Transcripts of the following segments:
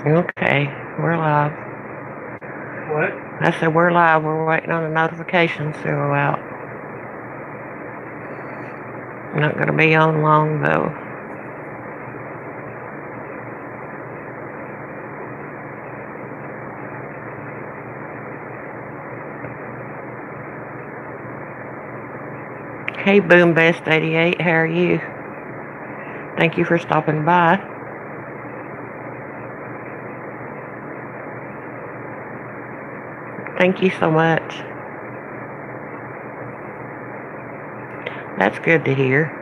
Okay, we're live. What? I said we're live. We're waiting on the notifications to go out. Not going to be on long though. Hey, Boom Best 88, how are you? Thank you for stopping by. Thank you so much. That's good to hear.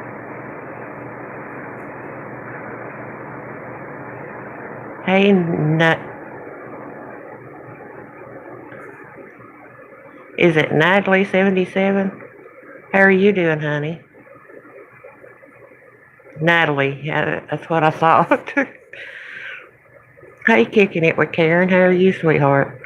Hey, is it Natalie77? How are you doing, honey? Natalie, yeah, that's what I thought. Hey, kicking it with Karen, how are you, sweetheart?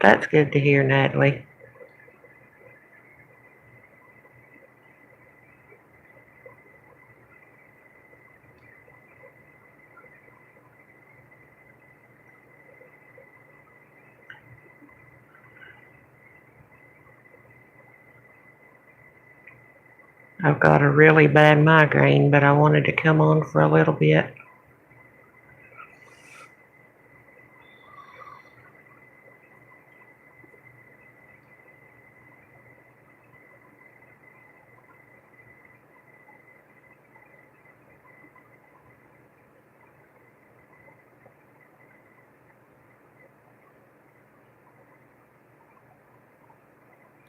That's good to hear, Natalie. I've got a really bad migraine, but I wanted to come on for a little bit.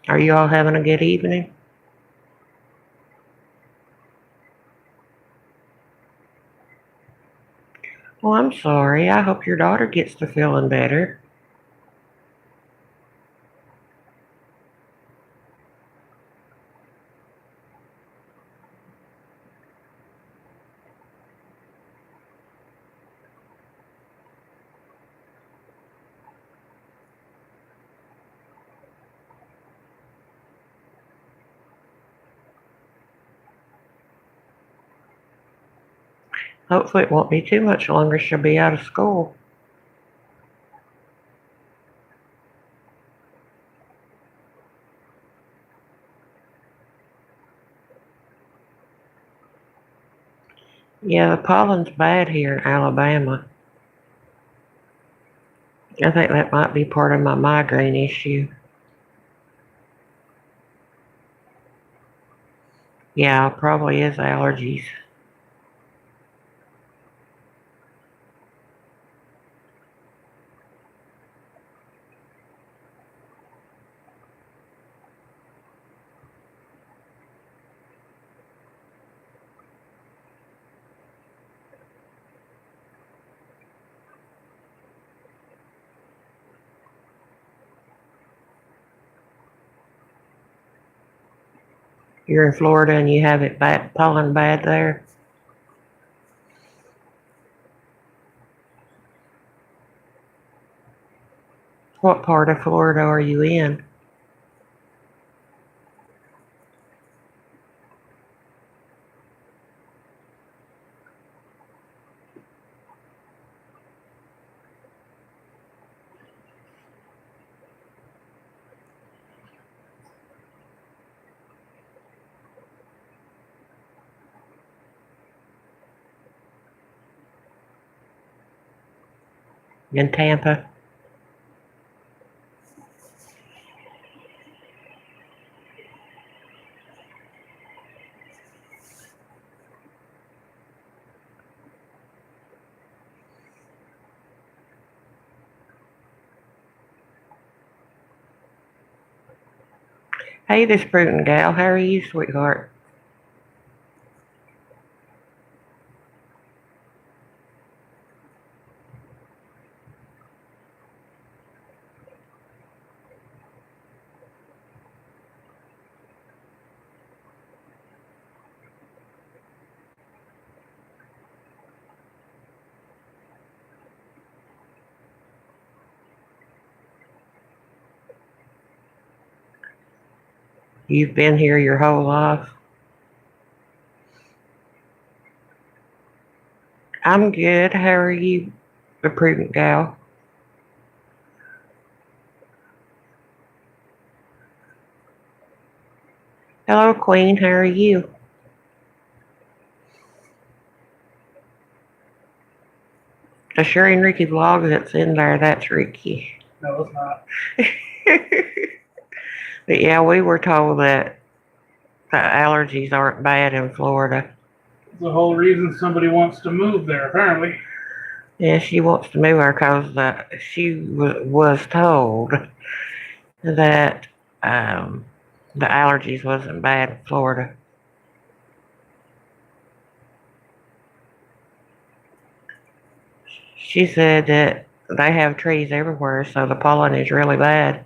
Are you all having a good evening? Well, I'm sorry. I hope your daughter gets to feeling better. Hopefully it won't be too much longer. She'll be out of school. Yeah, the pollen's bad here in Alabama. I think that might be part of my migraine issue. Yeah, probably is allergies. You're in Florida and you have it bad, pollen bad there? What part of Florida are you in? In Tampa? Hey, this prudent gal, how are you, sweetheart? You've been here your whole life? I'm good. How are you, a prudent gal? Hello, Queen. How are you? The Sherry and Ricky vlog that's in there, that's Ricky. No, it's not. But yeah, we were told that the allergies aren't bad in Florida. It's the whole reason somebody wants to move there, apparently. Yeah, she wants to move her because she was told that the allergies wasn't bad in Florida. She said that they have trees everywhere, so the pollen is really bad.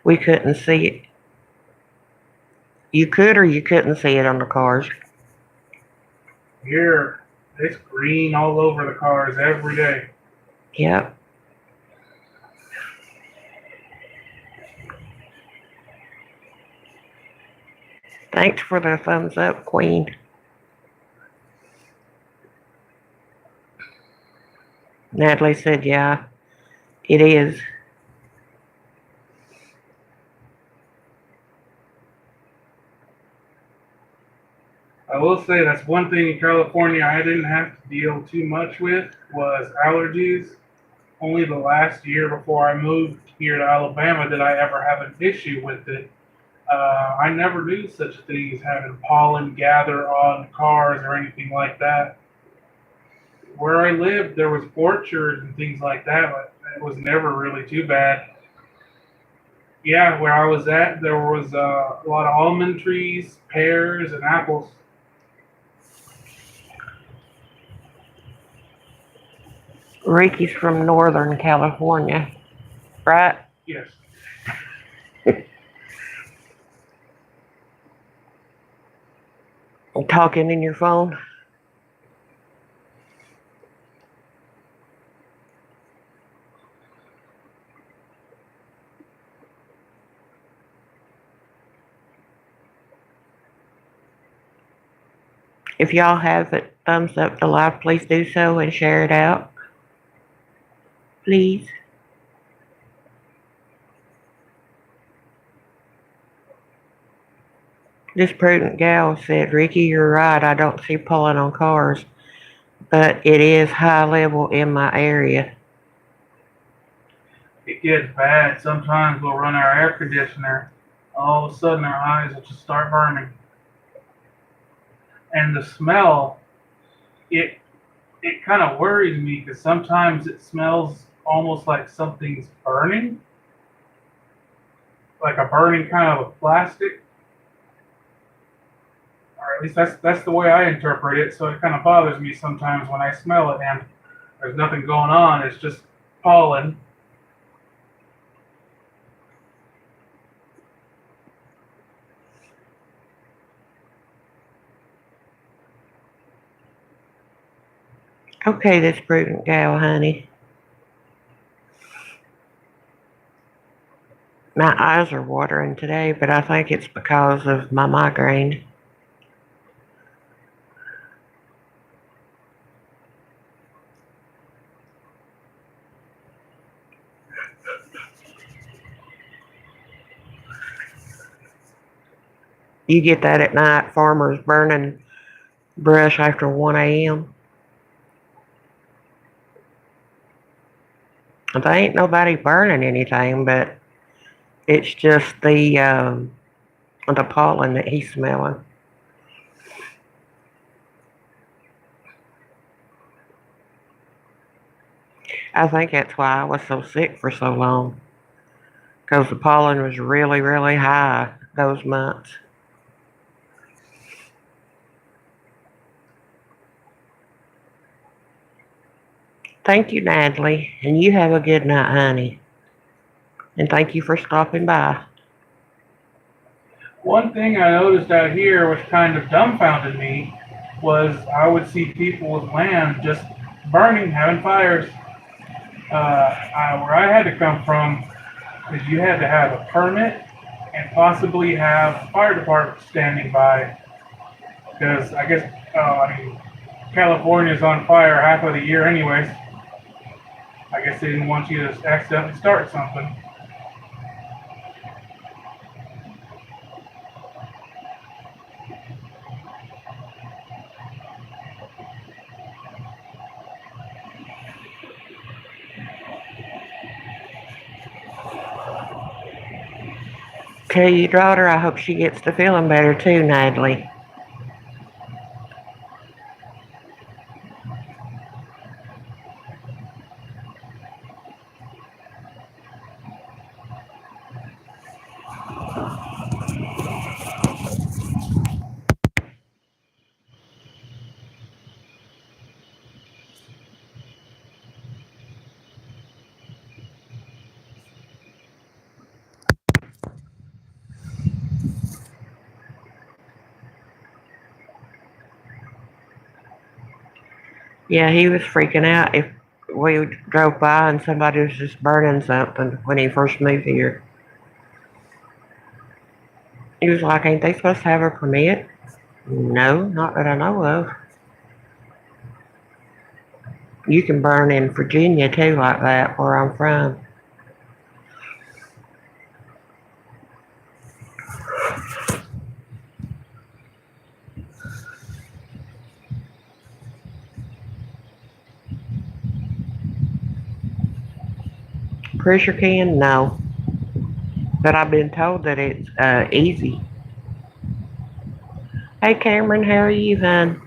We couldn't see it. You could or you couldn't see it on the cars. Here, it's green all over the cars every day. Yep. Thanks for the thumbs up, Queen. Natalie said, yeah, it is. I will say that's one thing in California I didn't have to deal too much with was allergies. Only the last year before I moved here to Alabama did I ever have an issue with it. I never knew such a thing as having pollen gather on cars or anything like that. Where I lived, there was orchards and things like that, but it was never really too bad. Yeah, where I was at, there was a lot of almond trees, pears, and apples. Ricky's from Northern California, right? Yes. Talking in your phone? If y'all have it thumbs up the live, please do so and share it out. Please. This prudent gal said, Ricky, you're right. I don't see pollen on cars, but it is high level in my area. It gets bad. Sometimes we'll run our air conditioner. All of a sudden, our eyes will just start burning. And the smell, it kind of worries me because sometimes it smells almost like something's burning, like a burning kind of a plastic. Or at least that's the way I interpret it. So it kind of bothers me sometimes when I smell it and there's nothing going on. It's just pollen. Okay, this prudent gal, honey. My eyes are watering today, but I think it's because of my migraine. You get that at night, farmers burning brush after 1 a.m. There ain't nobody burning anything, but it's just the pollen that he's smelling. I think that's why I was so sick for so long, because the pollen was really, really high those months. Thank you, Natalie, and you have a good night, honey. And thank you for stopping by. One thing I noticed out here, which kind of dumbfounded me, was I would see people with land just burning, having fires. Where I had to come from, is you had to have a permit and possibly have fire department standing by, because I guess California's on fire half of the year anyways. I guess they didn't want you to accidentally start something. Tell your daughter I hope she gets to feeling better too, Natalie. Yeah, he was freaking out if we drove by and somebody was just burning something when he first moved here. He was like, ain't they supposed to have a permit? No, not that I know of. You can burn in Virginia too like that, where I'm from. Pressure can? No. But I've been told that it's easy. Hey Cameron, how are you, hon?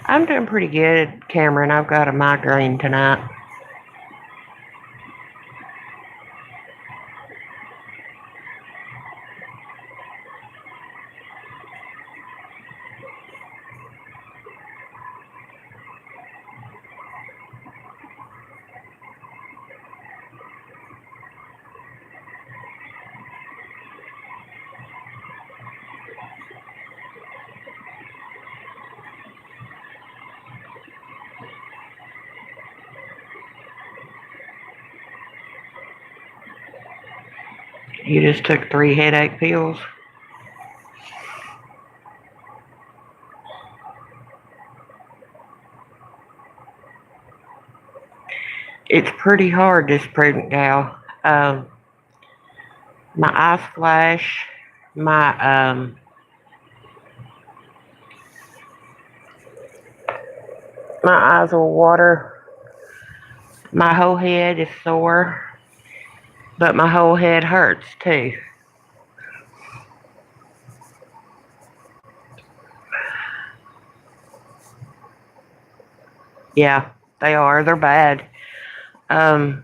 I'm doing pretty good, Cameron. I've got a migraine tonight. You just took 3 headache pills? It's pretty hard, this prudent gal. My eyes flash. My my eyes will water. My whole head is sore, but my whole head hurts too. Yeah, they are. They're bad. Um,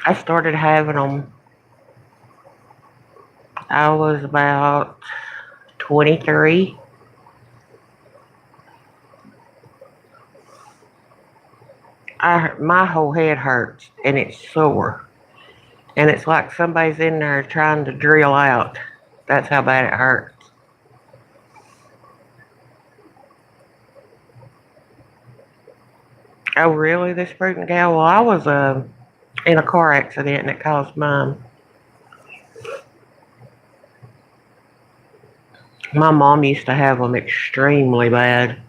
I started having them. I was about 23. My whole head hurts and it's sore. And it's like somebody's in there trying to drill out. That's how bad it hurts. Oh, really, this prudent gal? Well, I was in a car accident and it caused mine. My mom used to have them extremely bad.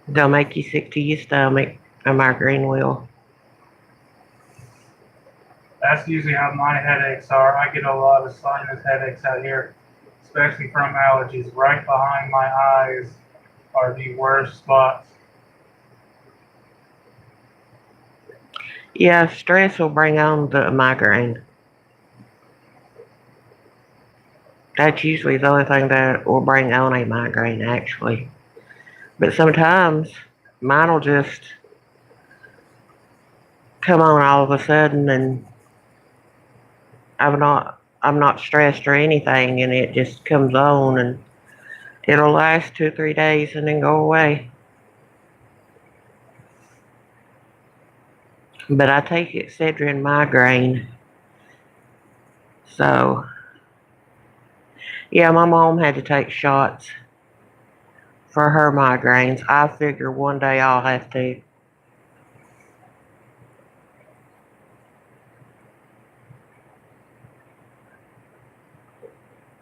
They'll make you sick to your stomach. A migraine will. That's usually how my headaches are. I get a lot of sinus headaches out here, especially from allergies. Right behind my eyes are the worst spots. Yeah, stress will bring on the migraine. That's usually the only thing that will bring on a migraine, actually. But sometimes mine will just come on all of a sudden, and I'm not stressed or anything, and it just comes on, and it'll last 2 or 3 days and then go away. But I take Excedrin migraine. So, yeah, my mom had to take shots for her migraines. I figure one day I'll have to.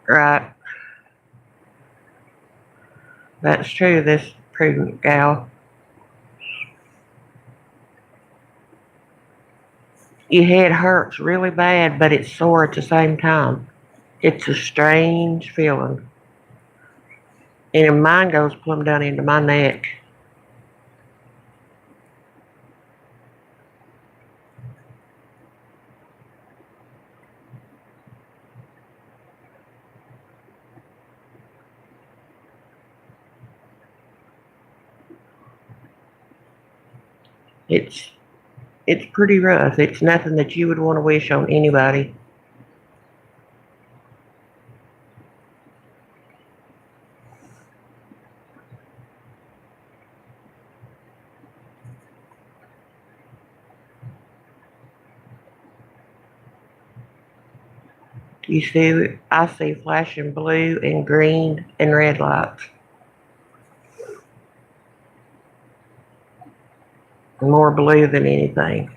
Right. That's true, this prudent gal. Your head hurts really bad, but it's sore at the same time. It's a strange feeling. And mine goes plumb down into my neck. It's it's pretty rough. It's nothing that you would want to wish on anybody. You see, I see flashing blue and green and red lights. More blue than anything.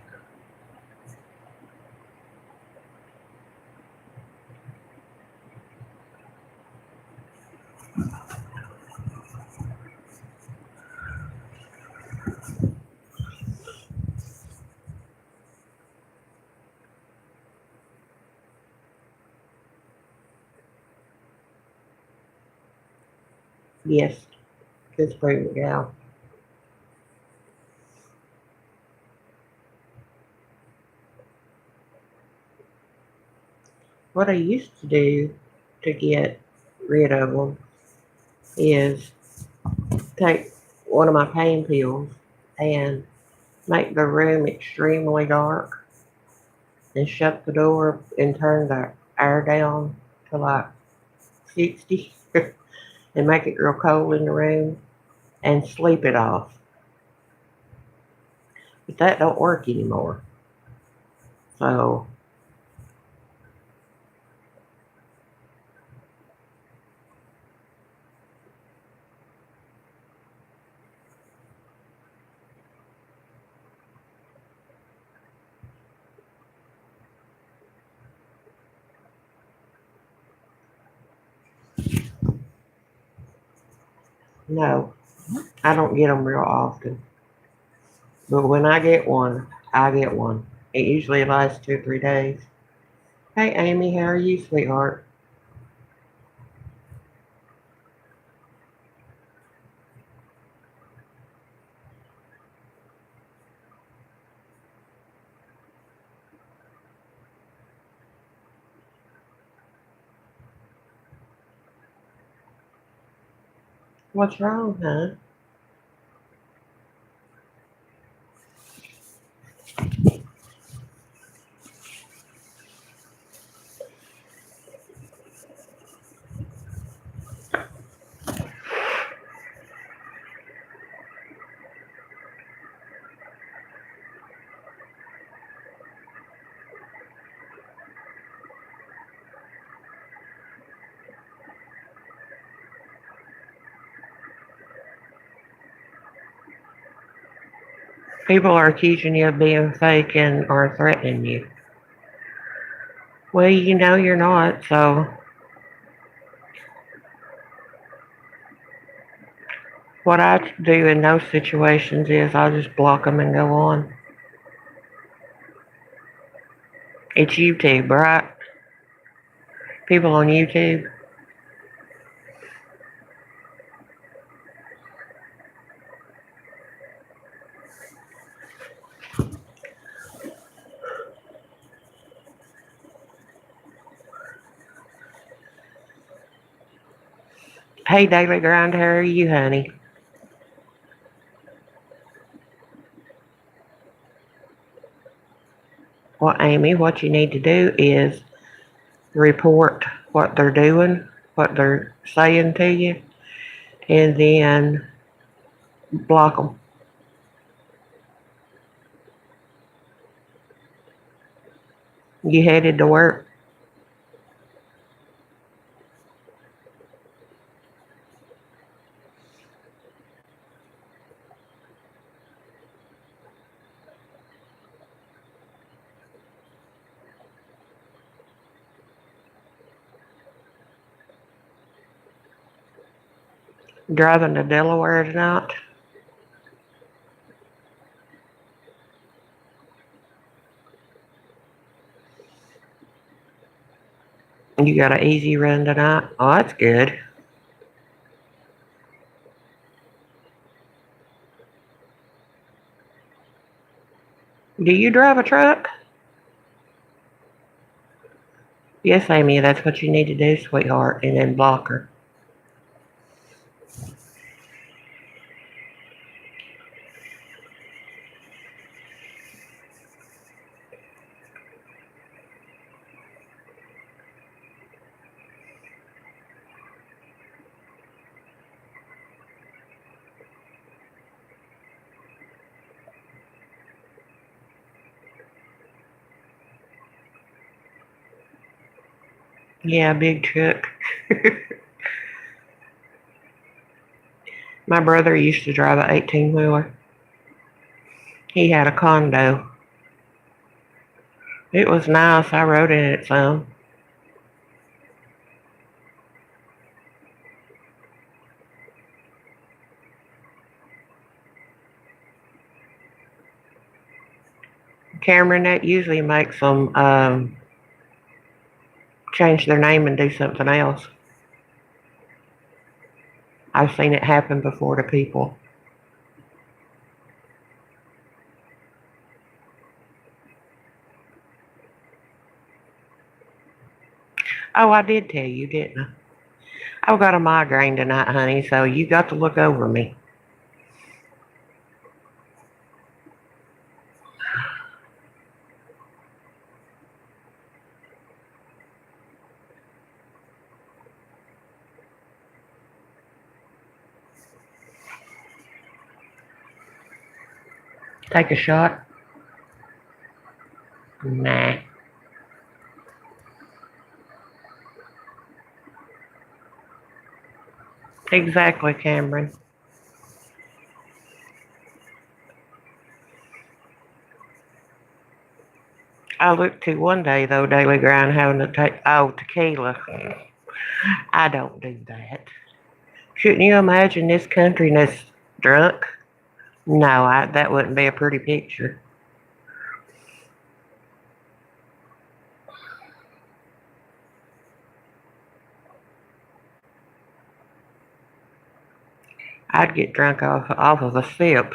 Yes, this prudent gal. What I used to do to get rid of them is take one of my pain pills and make the room extremely dark and shut the door and turn the air down to like 60 and make it real cold in the room and sleep it off. But that don't work anymore. So, no, I don't get them real often. But when I get one, I get one. It usually lasts 2 or 3 days. Hey, Amy, how are you, sweetheart? What's wrong, huh? People are accusing you of being fake and are threatening you. Well, you know you're not, so what I do in those situations is I just block them and go on. It's YouTube, right? People on YouTube. Hey, Daily Grind, how are you, honey? Well, Amy, what you need to do is report what they're doing, what they're saying to you, and then block them. You headed to work? Driving to Delaware tonight? You got an easy run tonight? Oh, that's good. Do you drive a truck? Yes, Amy, that's what you need to do, sweetheart, and then block her. Yeah, big truck. My brother used to drive an 18-wheeler. He had a condo. It was nice. I rode in it some. Cameron, that usually makes them change their name and do something else. I've seen it happen before to people. Oh, I did tell you, didn't I? I've got a migraine tonight, honey, so you got to look over me. Take a shot? Nah. Exactly, Cameron. I looked to one day, though, Daily Grind having to take, tequila. I don't do that. Shouldn't you imagine this country that's drunk? No, that wouldn't be a pretty picture. I'd get drunk off of a sip.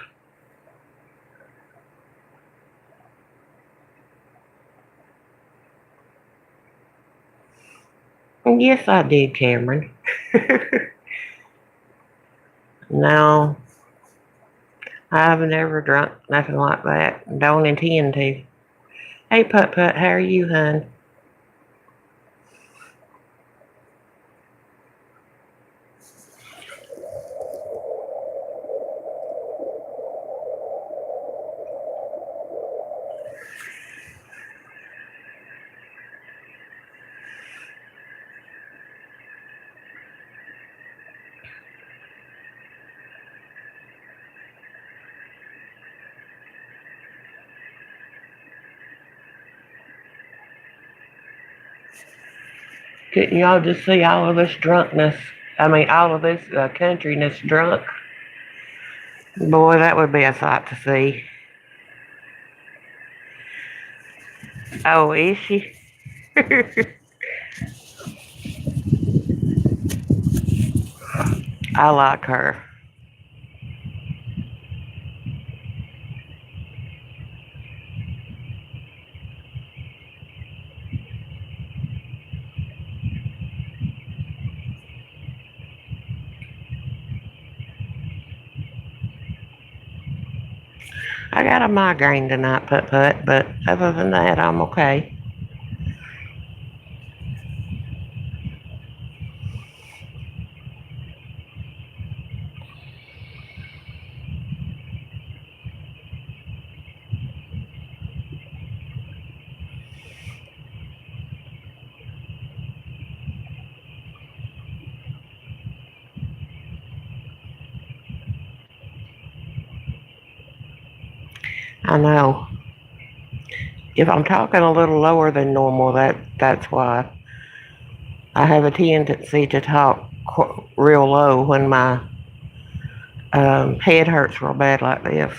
Yes, I did, Cameron. No, I've never drunk nothing like that. Don't intend to. Hey, Putt Putt, how are you, hun? Couldn't y'all just see all of this drunkenness? I mean, all of this countryness drunk? Boy, that would be a sight to see. Oh, is she? I like her. I got a migraine tonight, Putt, but other than that, I'm okay. I know. If I'm talking a little lower than normal, that's why. I have a tendency to talk real low when my head hurts real bad like this.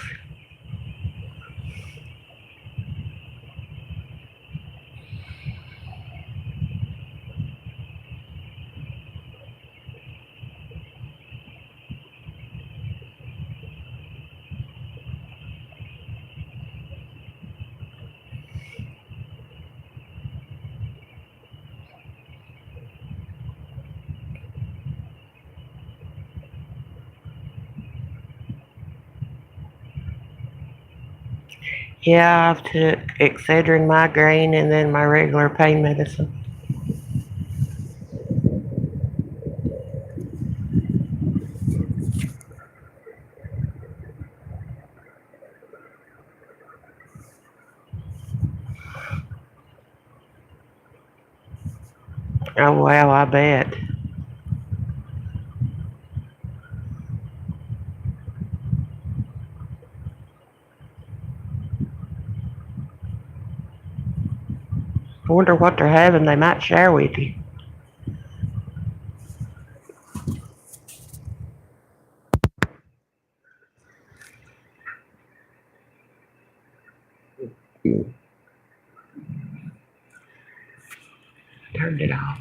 Yeah, I've took Excedrin migraine and then my regular pain medicine. Oh wow, I bet. I wonder what they're having they might share with you. Turned it off.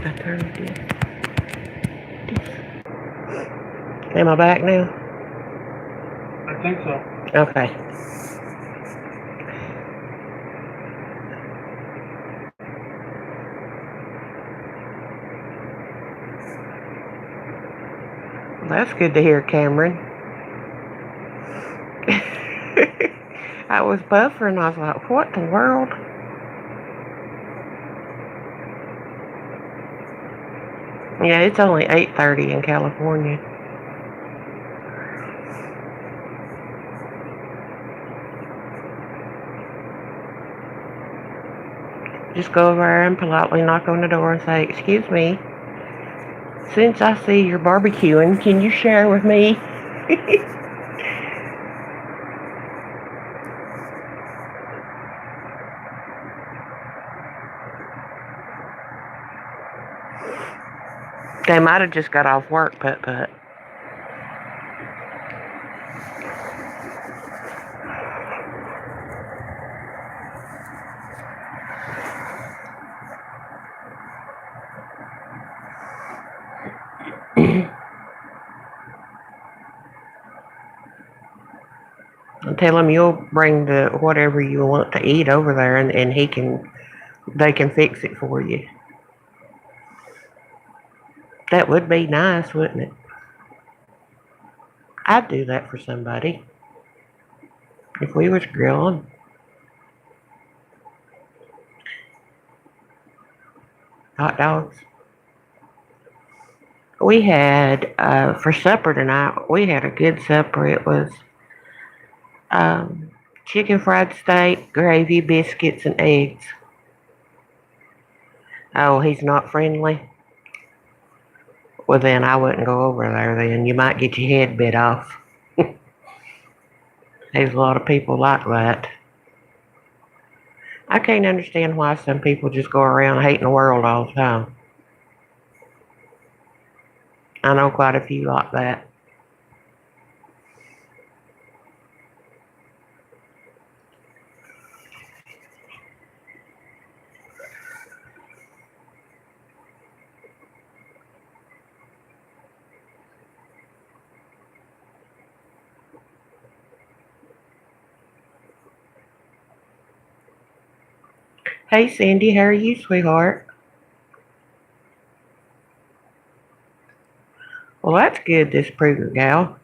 I turned it. Am I back now? I think so. Okay. Well, that's good to hear, Cameron. I was buffering. I was like, what the world? Yeah, it's only 8:30 in California. Just go over there and politely knock on the door and say, excuse me, since I see you're barbecuing, can you share with me? They might have just got off work, Putt. Tell him you'll bring the whatever you want to eat over there, and they can fix it for you. That would be nice, wouldn't it? I'd do that for somebody if we was grilling. Hot dogs. We had for supper tonight. We had a good supper. It was um, chicken fried steak, gravy, biscuits, and eggs. Oh, he's not friendly. Well, then I wouldn't go over there. Then you might get your head bit off. There's a lot of people like that. I can't understand why some people just go around hating the world all the time. I know quite a few like that. Hey, Cindy, how are you, sweetheart? Well, that's good, this prudent gal.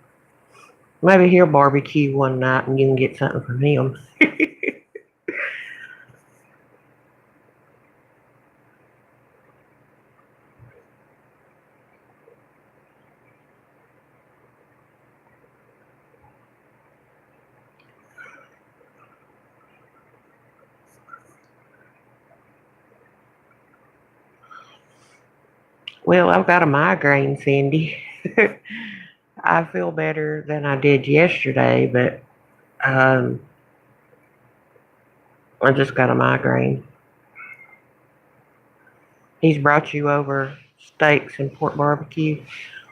Maybe he'll barbecue one night and you can get something from him. Well, I've got a migraine, Cindy. I feel better than I did yesterday, but um, I just got a migraine. He's brought you over steaks and pork barbecue.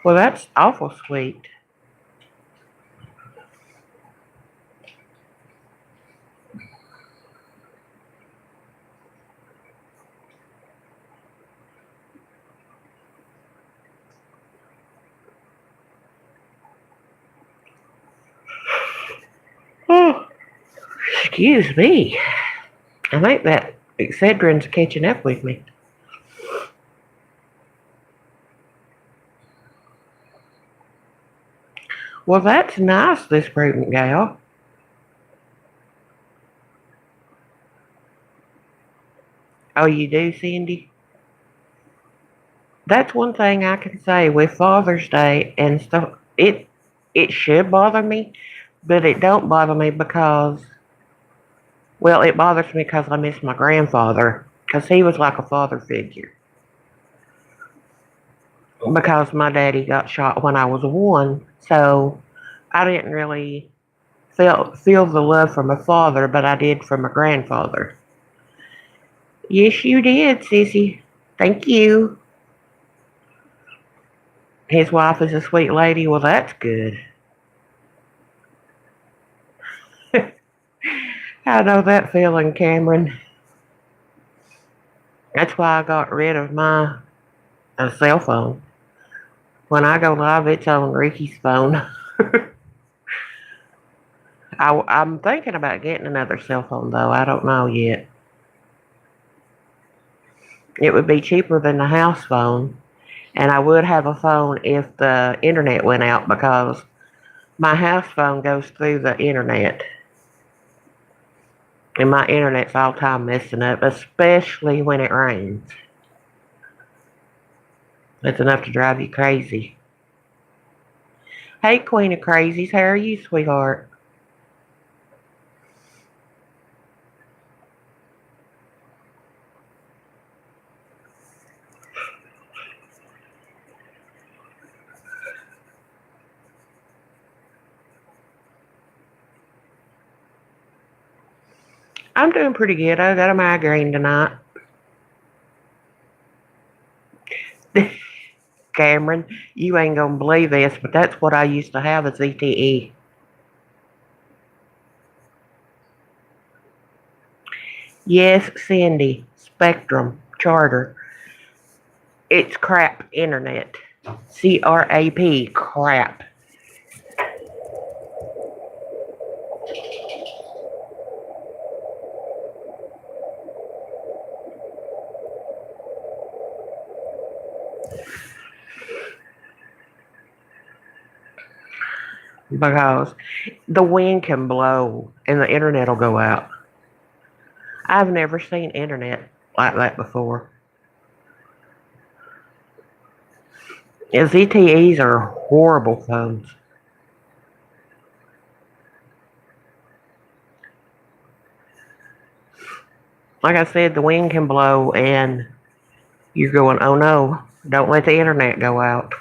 Well, that's awful sweet. Oh, excuse me. I think that Excedrin's catching up with me. Well, that's nice, this prudent gal. Oh, you do, Cindy? That's one thing I can say with Father's Day and stuff. It should bother me, but it don't bother me because, well, it bothers me because I miss my grandfather because he was like a father figure. Because my daddy got shot when I was 1, so I didn't really feel the love from my father, but I did from my grandfather. Yes, you did, sissy. Thank you. His wife is a sweet lady. Well, that's good. I know that feeling, Cameron. That's why I got rid of my cell phone. When I go live, it's on Ricky's phone. I'm thinking about getting another cell phone, though. I don't know yet. It would be cheaper than the house phone, and I would have a phone if the internet went out because my house phone goes through the internet. And my internet's all the time messing up, especially when it rains. It's enough to drive you crazy. Hey, Queen of Crazies, how are you, sweetheart? I'm doing pretty good. I got a migraine tonight. Cameron, you ain't gonna believe this, but that's what I used to have as ZTE. Yes, Cindy, Spectrum, Charter. It's crap internet. CRAP, crap. Because the wind can blow and the internet will go out. I've never seen internet like that before. And ZTEs are horrible phones. Like I said, the wind can blow and you're going, oh no, don't let the internet go out.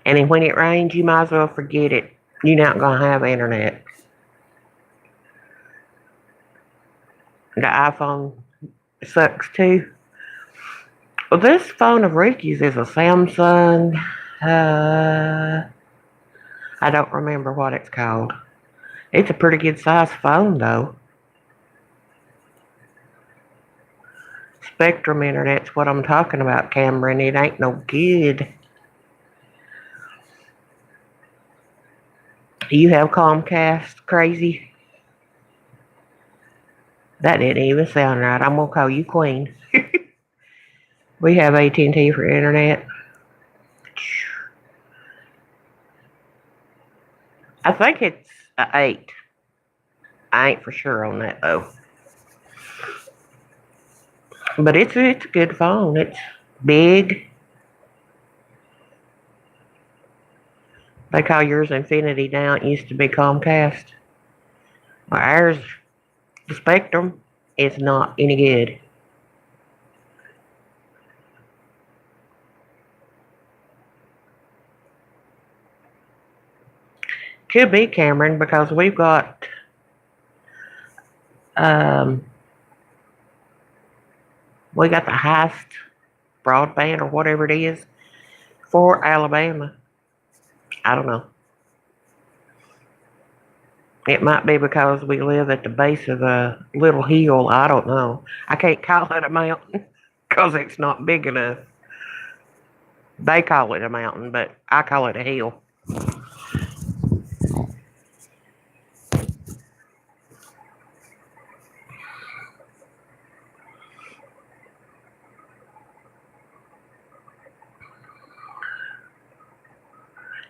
And when it rains, you might as well forget it. You're not going to have internet. The iPhone sucks too. Well, this phone of Ricky's is a Samsung. I don't remember what it's called. It's a pretty good size phone, though. Spectrum Internet's what I'm talking about, Cameron. It ain't no good. You have Comcast, crazy? That didn't even sound right. I'm going to call you Queen. We have AT&T for internet. I think it's a 8. I ain't for sure on that though. But it's a good phone. It's big. They call yours Infinity now. It used to be Comcast. Well, ours, the Spectrum, is not any good. Could be Cameron because we've got we got the highest broadband or whatever it is for Alabama. I don't know. It might be because we live at the base of a little hill. I don't know. I can't call it a mountain because it's not big enough. They call it a mountain, but I call it a hill.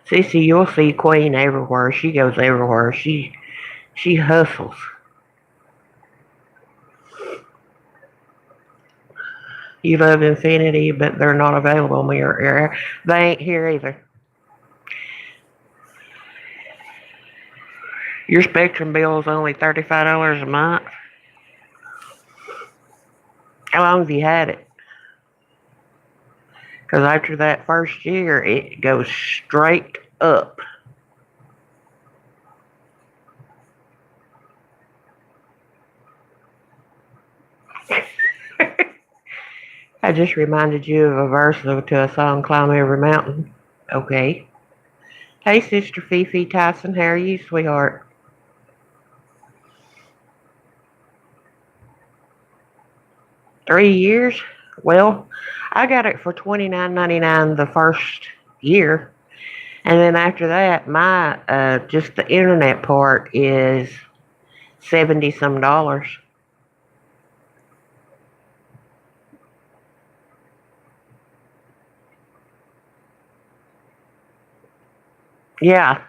Sissy, you'll see Queen everywhere. She goes everywhere. She hustles. You love Infinity, but they're not available in your area. They ain't here either. Your Spectrum bill is only $35 a month. How long have you had it? Because after that first year, it goes straight up. I just reminded you of a verse to a song, Climb Every Mountain. Okay. Hey, Sister Fifi Tyson, how are you, sweetheart? $3 years? Well, I got it for $29.99 the first year. And then after that, my just the internet part is 70 some dollars. Yeah.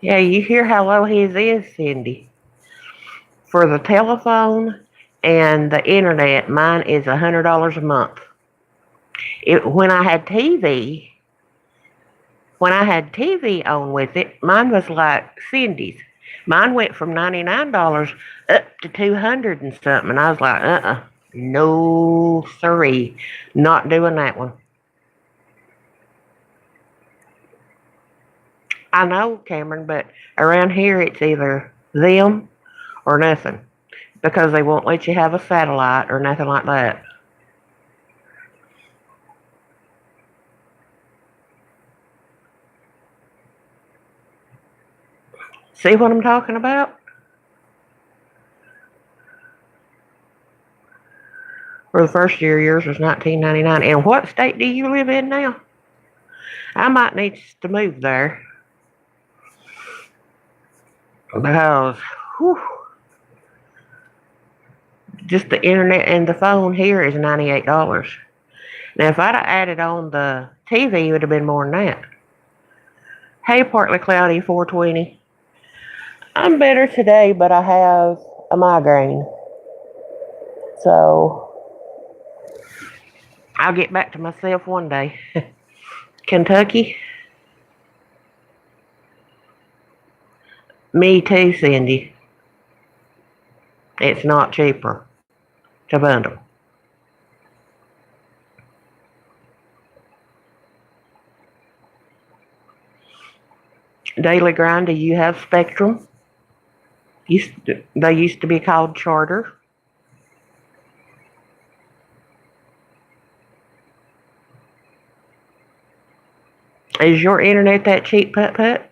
Yeah, you hear how low his is, Cindy. For the telephone and the internet, mine is $100 a month. When I had TV, on with it, mine was like Cindy's. Mine went from $99 up to 200 and something. And I was like, no, sorry, not doing that one. I know, Cameron, but around here it's either them or nothing because they won't let you have a satellite or nothing like that. See what I'm talking about? For the first year, yours was $19.99. And what state do you live in now? I might need to move there because, whew, just the internet and the phone here is $98. Now, if I'd have added on the TV, it would have been more than that. Hey, partly cloudy, 420. I'm better today, but I have a migraine. So, I'll get back to myself one day. Kentucky? Me too, Cindy. It's not cheaper to bundle. Daily Grind, do you have Spectrum? They used to be called Charter. Is your internet that cheap, Putt?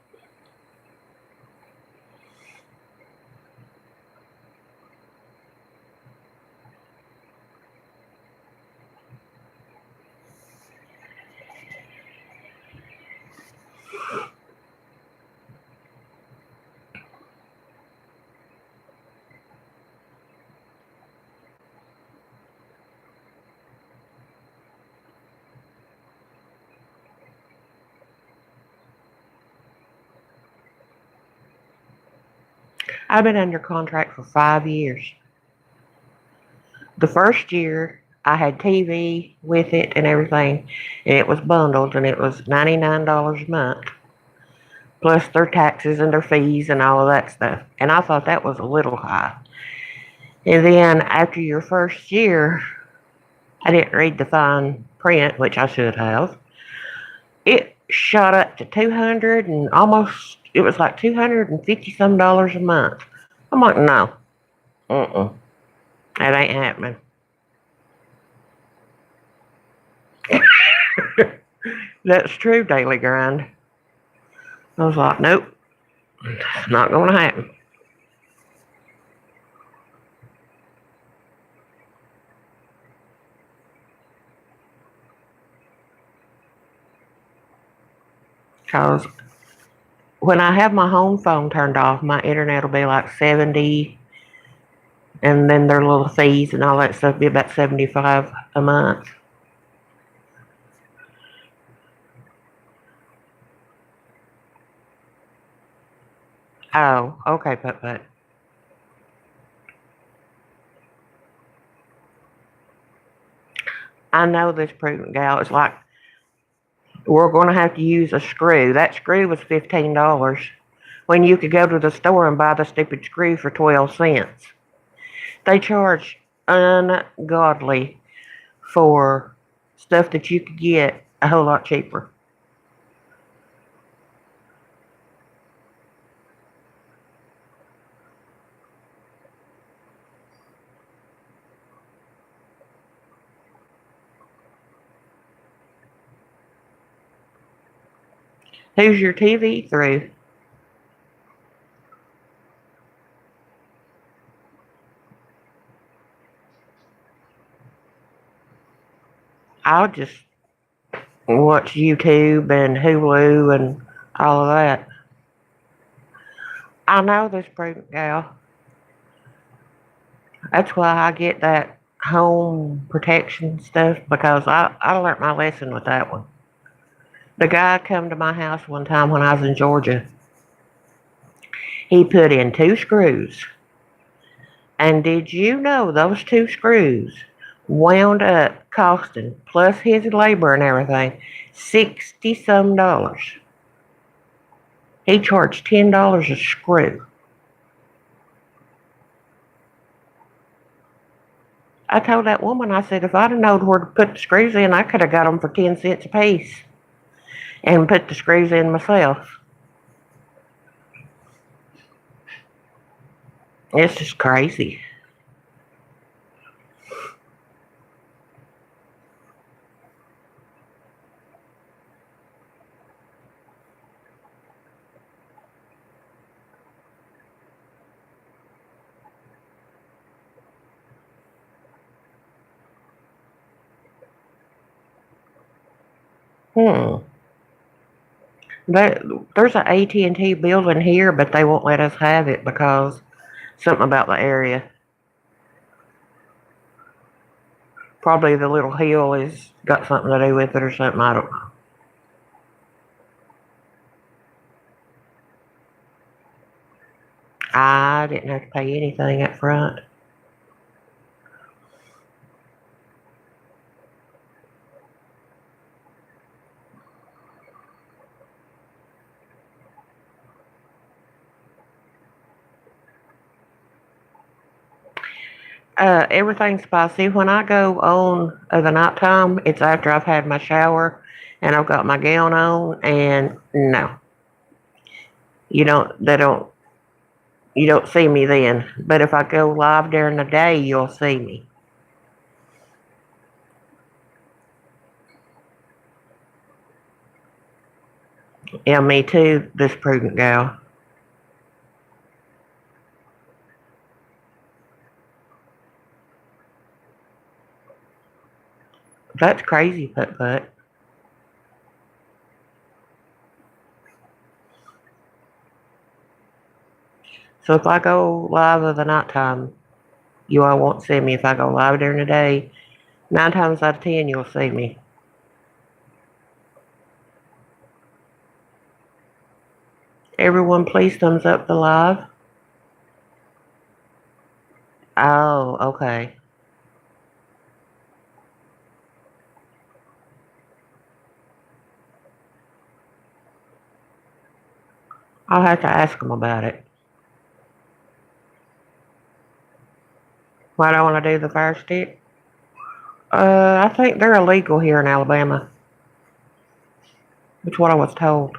I've been under contract for 5 years. The first year, I had TV with it and everything, and it was bundled, and it was $99 a month, plus their taxes and their fees and all of that stuff. And I thought that was a little high. And then after your first year, I didn't read the fine print, which I should have. It shot up to 200 and almost, it was like 250 some dollars a month. I'm like, no, that ain't happening. That's true, Daily Grind. I was like, nope, it's not going to happen. Because when I have my home phone turned off, my internet will be like 70, and then their little fees and all that stuff will be about 75 a month. Oh, okay, but I know this prudent gal. It's like we're going to have to use a screw. That screw was $15 when you could go to the store and buy the stupid screw for 12 cents. They charge ungodly for stuff that you could get a whole lot cheaper. Who's your TV through? I'll just watch YouTube and Hulu and all of that. I know this prudent gal. That's why I get that home protection stuff, because I learned my lesson with that one. The guy come to my house one time when I was in Georgia. He put in 2 screws. And did you know those 2 screws wound up costing, plus his labor and everything, 60 some dollars? He charged $10 a screw. I told that woman, I said, if I'd have known where to put the screws in, I could have got them for 10 cents a piece and put the screws in myself. It's just crazy. Hmm. There's an AT&T building here, but they won't let us have it because something about the area. Probably the little hill has got something to do with it or something. I don't know. I didn't have to pay anything up front. Everything's spicy. When I go on the nighttime, it's after I've had my shower and I've got my gown on, and no, you don't. They don't. You don't see me then. But if I go live during the day, you'll see me. Yeah, me too. This prudent gal. That's crazy, but. So if I go live of the nighttime, you all won't see me. If I go live during the day, 9 times out of 10, you'll see me. Everyone, please thumbs up the live. Oh, okay. I'll have to ask them about it. Why do I want to do the fire stick? I think they're illegal here in Alabama. That's what I was told.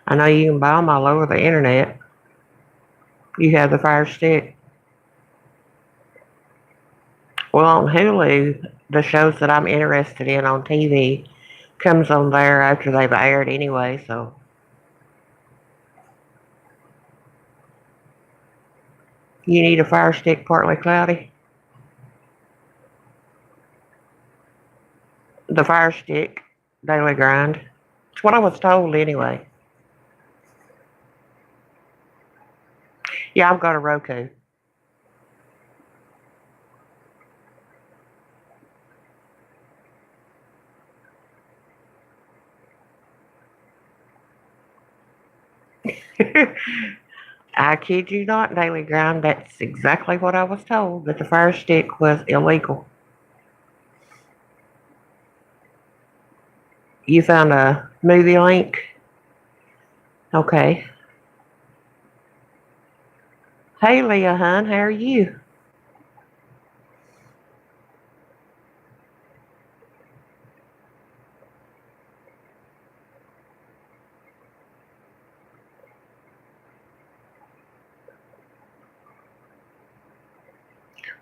I know you can buy them all over the internet. You have the fire stick. Well, on Hulu, the shows that I'm interested in on TV comes on there after they've aired anyway, so you need a fire stick partly cloudy. The fire stick, daily grind. It's what I was told anyway. Yeah, I've got a Roku. I kid you not, daily grind. That's exactly what I was told, that the fire stick was illegal. You found a movie link? Okay. Hey, Leah, hun, how are you?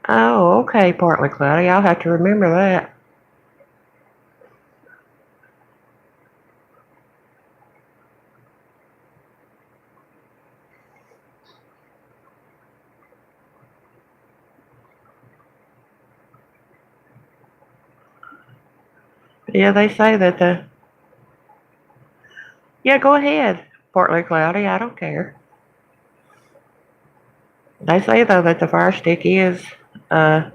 Oh, okay, partly cloudy. I'll have to remember that. Yeah, they say that the. Yeah, go ahead. Partly cloudy. I don't care. They say though that the fire stick is uh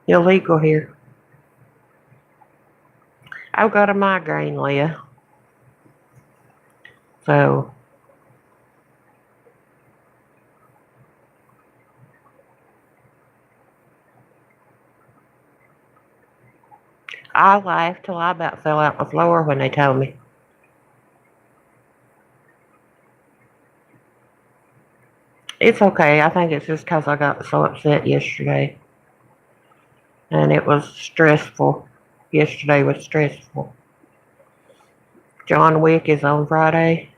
illegal here. I've got a migraine, Leah. So I laughed till I about fell out the floor when they told me. It's okay. I think it's just 'cause I got so upset yesterday. And it was stressful. Yesterday was stressful. John Wick is on Friday.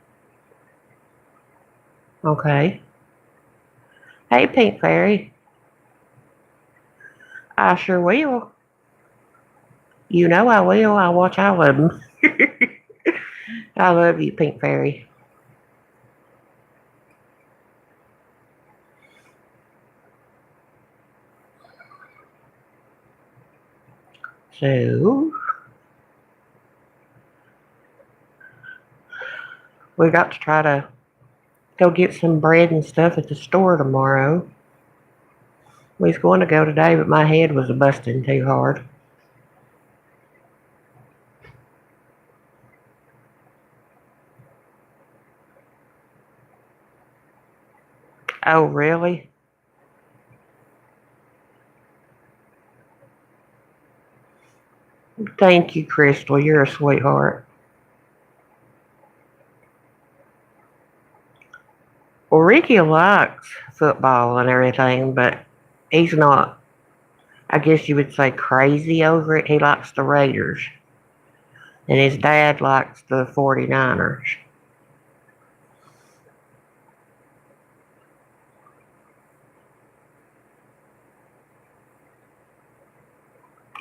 Okay. Hey, Pink Fairy. I sure will. You know I will. I watch all of them. I love you, Pink Fairy. So, we got to try to go get some bread and stuff at the store tomorrow. We was going to go today, but my head was busting too hard. Oh, really? Thank you, Crystal. You're a sweetheart. Well, Ricky likes football and everything, but he's not, I guess you would say, crazy over it. He likes the Raiders, and his dad likes the 49ers.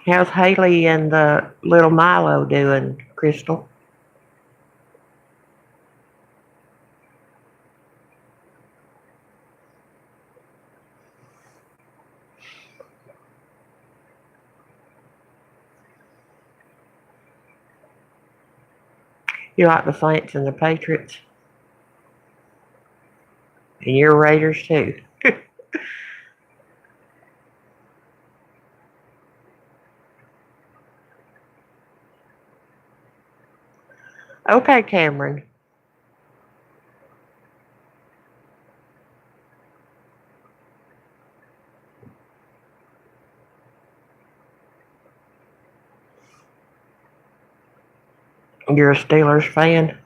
How's Haley and the little Milo doing, Crystal? You like the Saints and the Patriots? And you're Raiders too. Okay, Cameron. You're a Steelers fan?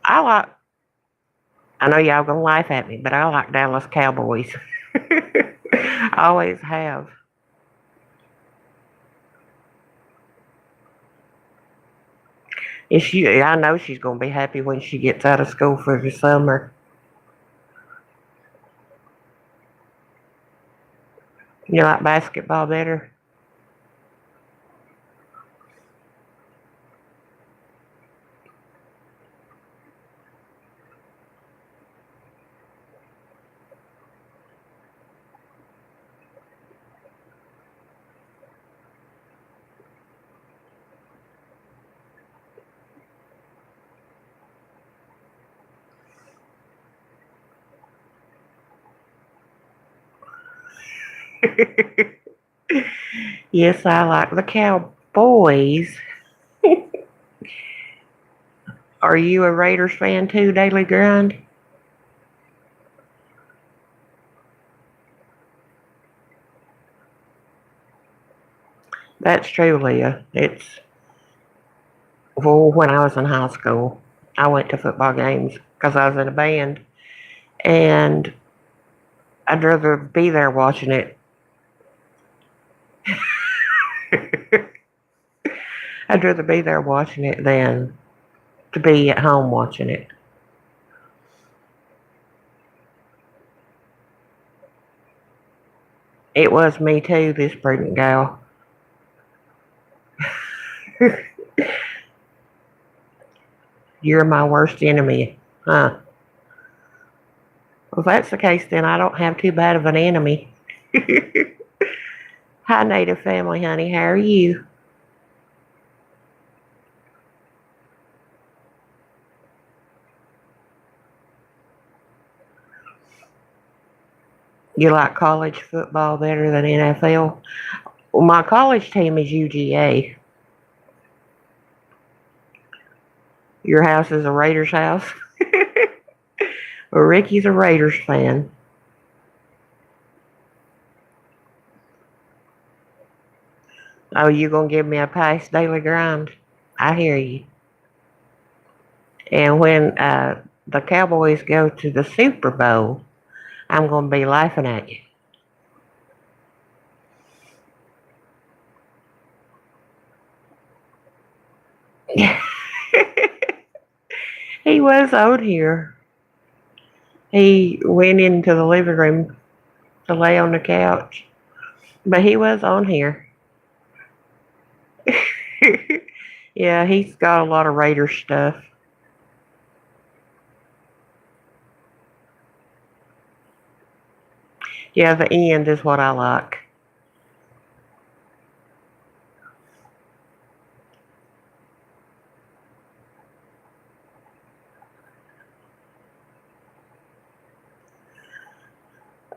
I like, I know y'all gonna laugh at me, but I like Dallas Cowboys. I always have. I know she's gonna be happy when she gets out of school for the summer. You like basketball better? Yes, I like the Cowboys. Are you a Raiders fan too, Daily Grind? That's true, Leah. Well, when I was in high school, I went to football games because I was in a band, and I'd rather be there watching it. I'd rather be there watching it than to be at home watching it. It was me too, this prudent gal. You're my worst enemy, huh? Well, if that's the case, then I don't have too bad of an enemy. Hi, Native Family, honey. How are you? You like college football better than NFL? Well, my college team is UGA. Your house is a Raiders house? Well, Ricky's a Raiders fan. Oh, you gonna give me a pass, Daily Grind? I hear you. And when the Cowboys go to the Super Bowl, I'm gonna be laughing at you. He was on here. He went into the living room to lay on the couch, but he was on here. Yeah, he's got a lot of Raider stuff. Yeah, the end is what I like.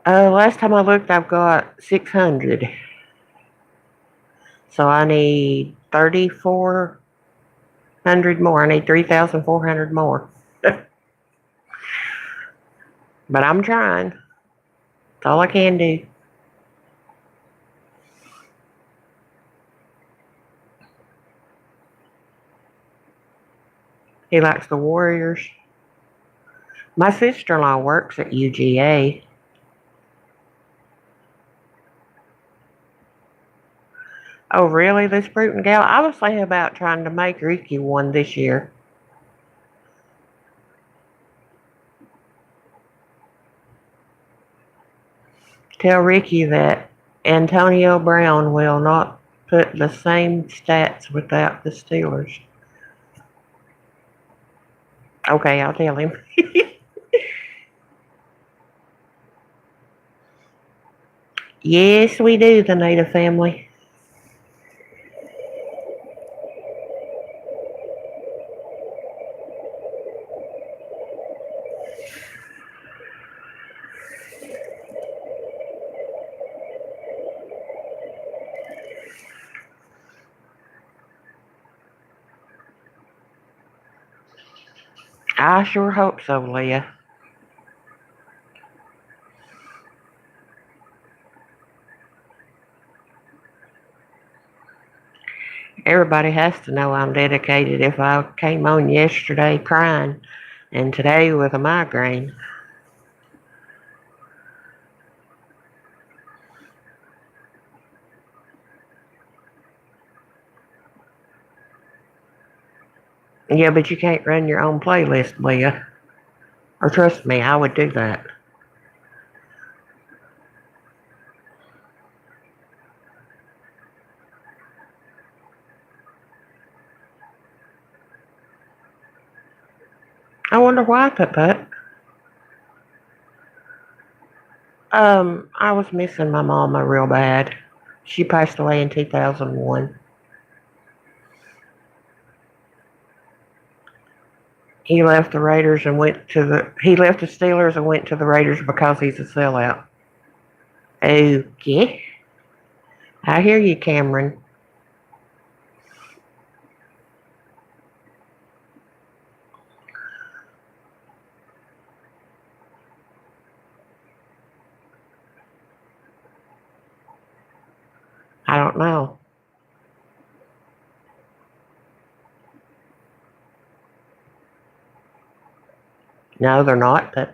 Last time I looked, I've got 600. So I need 3,400 more. I need 3,400 more. But I'm trying. That's all I can do. He likes the Warriors. My sister-in-law works at UGA. Oh, really, this Bruton gal? I was thinking about trying to make Ricky one this year. Tell Ricky that Antonio Brown will not put the same stats without the Steelers. Okay, I'll tell him. Yes, we do, the Native family. I sure hope so, Leah. Everybody has to know I'm dedicated if I came on yesterday crying and today with a migraine. Yeah, but you can't run your own playlist, Leah. Or trust me, I would do that. I wonder why, Put. I was missing my mama real bad. She passed away in 2001. He left the Raiders and went to the. He left the Steelers and went to the Raiders because he's a sellout. Okay, I hear you, Cameron. I don't know. No, they're not, Put.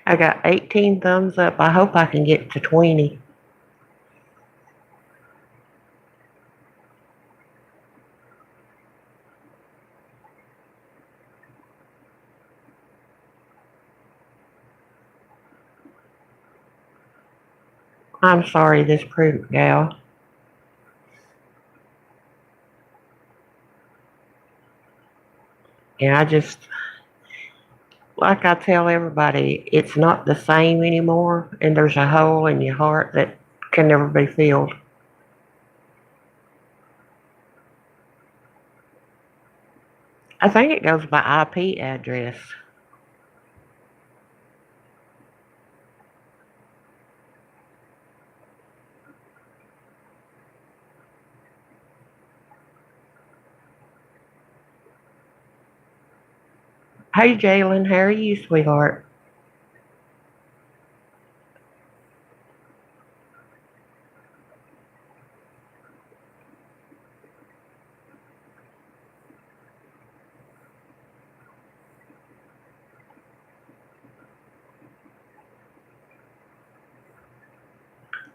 I got 18 thumbs up. I hope I can get to 20. I'm sorry, this prude gal. And I just, like I tell everybody, it's not the same anymore, and there's a hole in your heart that can never be filled. I think it goes by IP address. Hey, Jalen, how are you, sweetheart?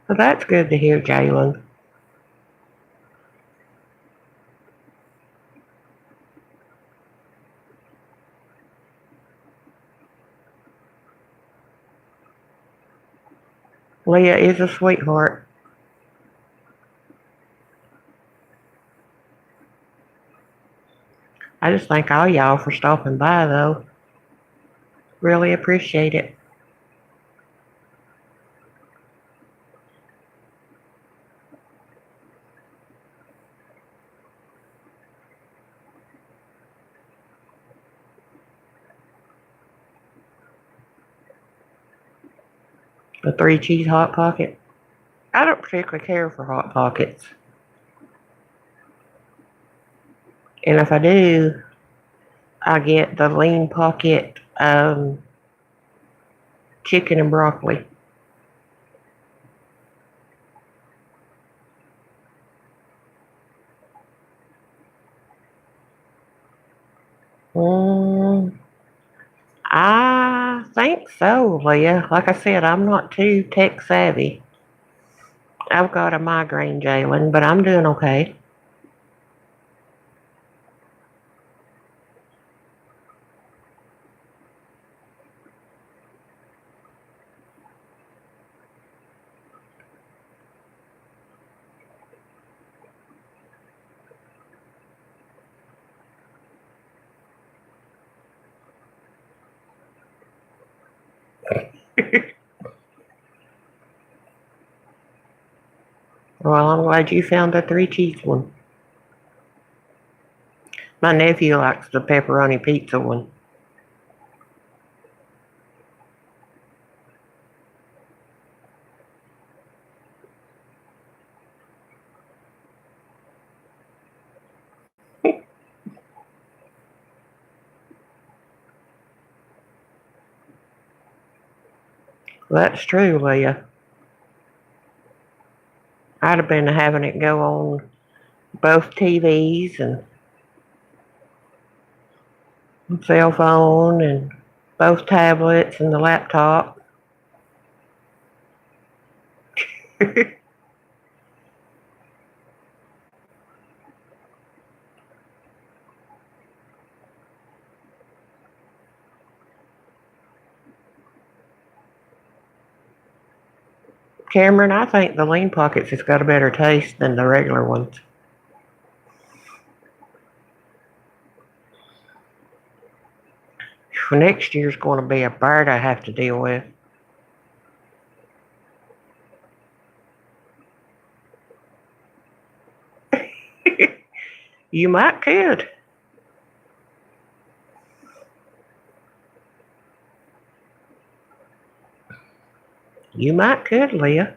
Well, that's good to hear, Jalen. Leah is a sweetheart. I just thank all y'all for stopping by, though. Really appreciate it. A 3 cheese Hot Pocket. I don't particularly care for Hot Pockets. And if I do, I get the Lean Pocket chicken and broccoli. Mm, I think so, Leah. Like I said, I'm not too tech savvy. I've got a migraine, Jalen, but I'm doing okay. Well, I'm glad you found the 3 cheese one. My nephew likes the pepperoni pizza one. That's true, Leah. I'd have been having it go on both TVs and cell phone and both tablets and the laptop. Cameron, I think the Lean Pockets has got a better taste than the regular ones. For next year's going to be a bird I have to deal with. You might could. You might could, Leah.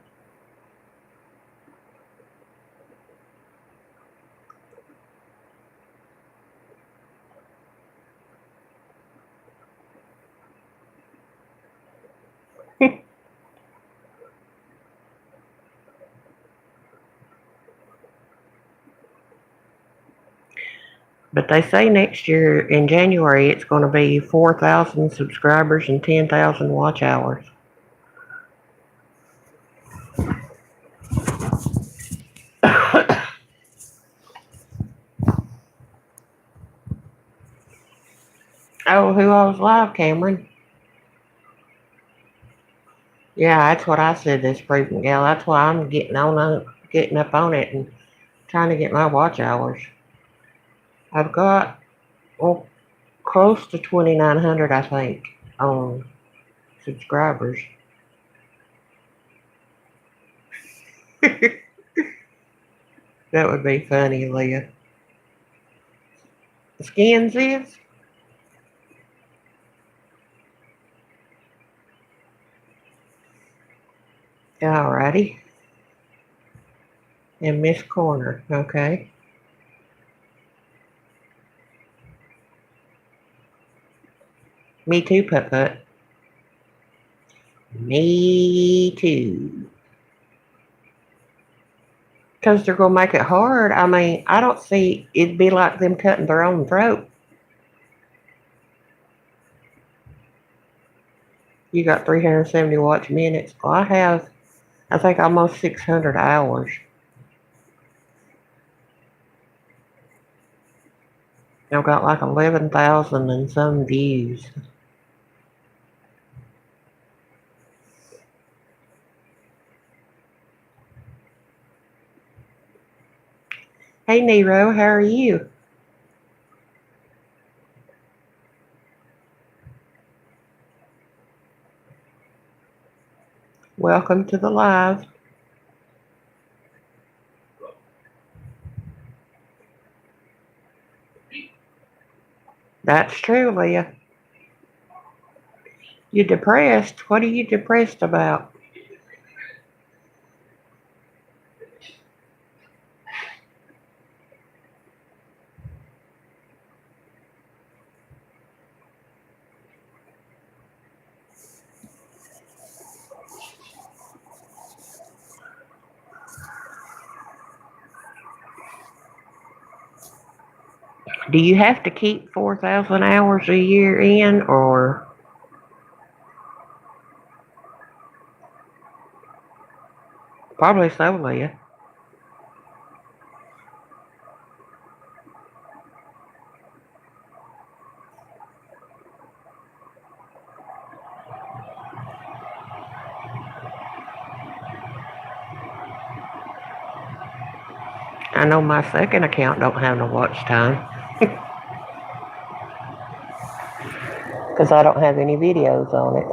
But they say next year in January it's going to be 4,000 subscribers and 10,000 watch hours. Oh, who owns live, Cameron? Yeah, that's what I said this briefing, gal. That's why I'm getting up on it and trying to get my watch hours. I've got close to 2,900, I think, on subscribers. That would be funny, Leah. Skins is? Alrighty. And Miss Corner, okay. Me too, Putt-Putt. Me too. Because they're going to make it hard. I mean, I don't see it'd be like them cutting their own throat. You got 370 watch minutes. Well, I have, I think, almost 600 hours. I've got like 11,000 and some views. Hey, Nero, how are you? Welcome to the live. That's true, Leah. You're depressed? What are you depressed about? Do you have to keep 4,000 hours a year in, or? Probably so, Leah. I know my second account don't have no watch time. Because I don't have any videos on it.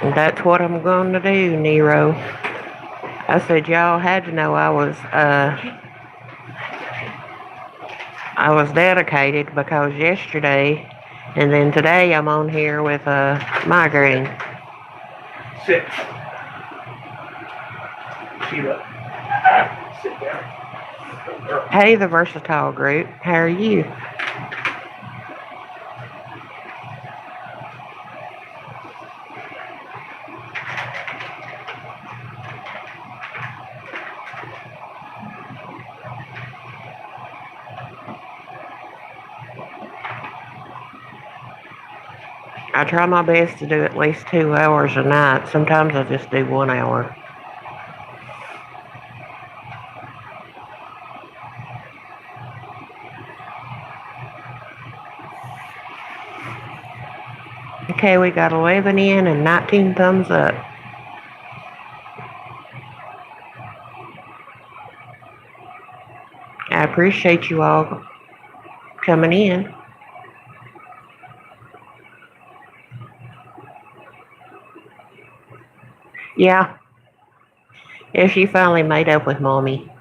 And that's what I'm going to do, Nero. I said y'all had to know I was dedicated, because yesterday and then today I'm on here with a migraine. Shit. Sheila. Sit down. Good girl. Hey, the Versatile Group. How are you? I try my best to do at least 2 hours a night. Sometimes I just do 1 hour. Okay, we got 11 in and 19 thumbs up. I appreciate you all coming in. Yeah, yeah, she finally made up with Mommy.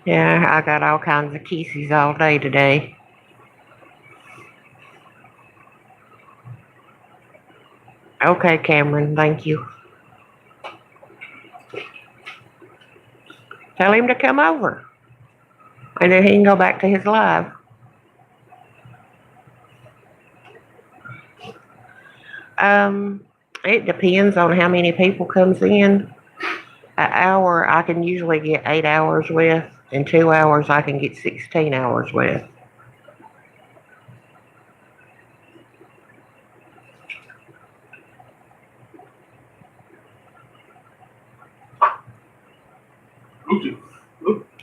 Yeah, I got all kinds of kisses all day today. Okay, Cameron, thank you. Tell him to come over. And then he can go back to his live. Um, it depends on how many people comes in. An hour I can usually get 8 hours with, and 2 hours I can get 16 hours with.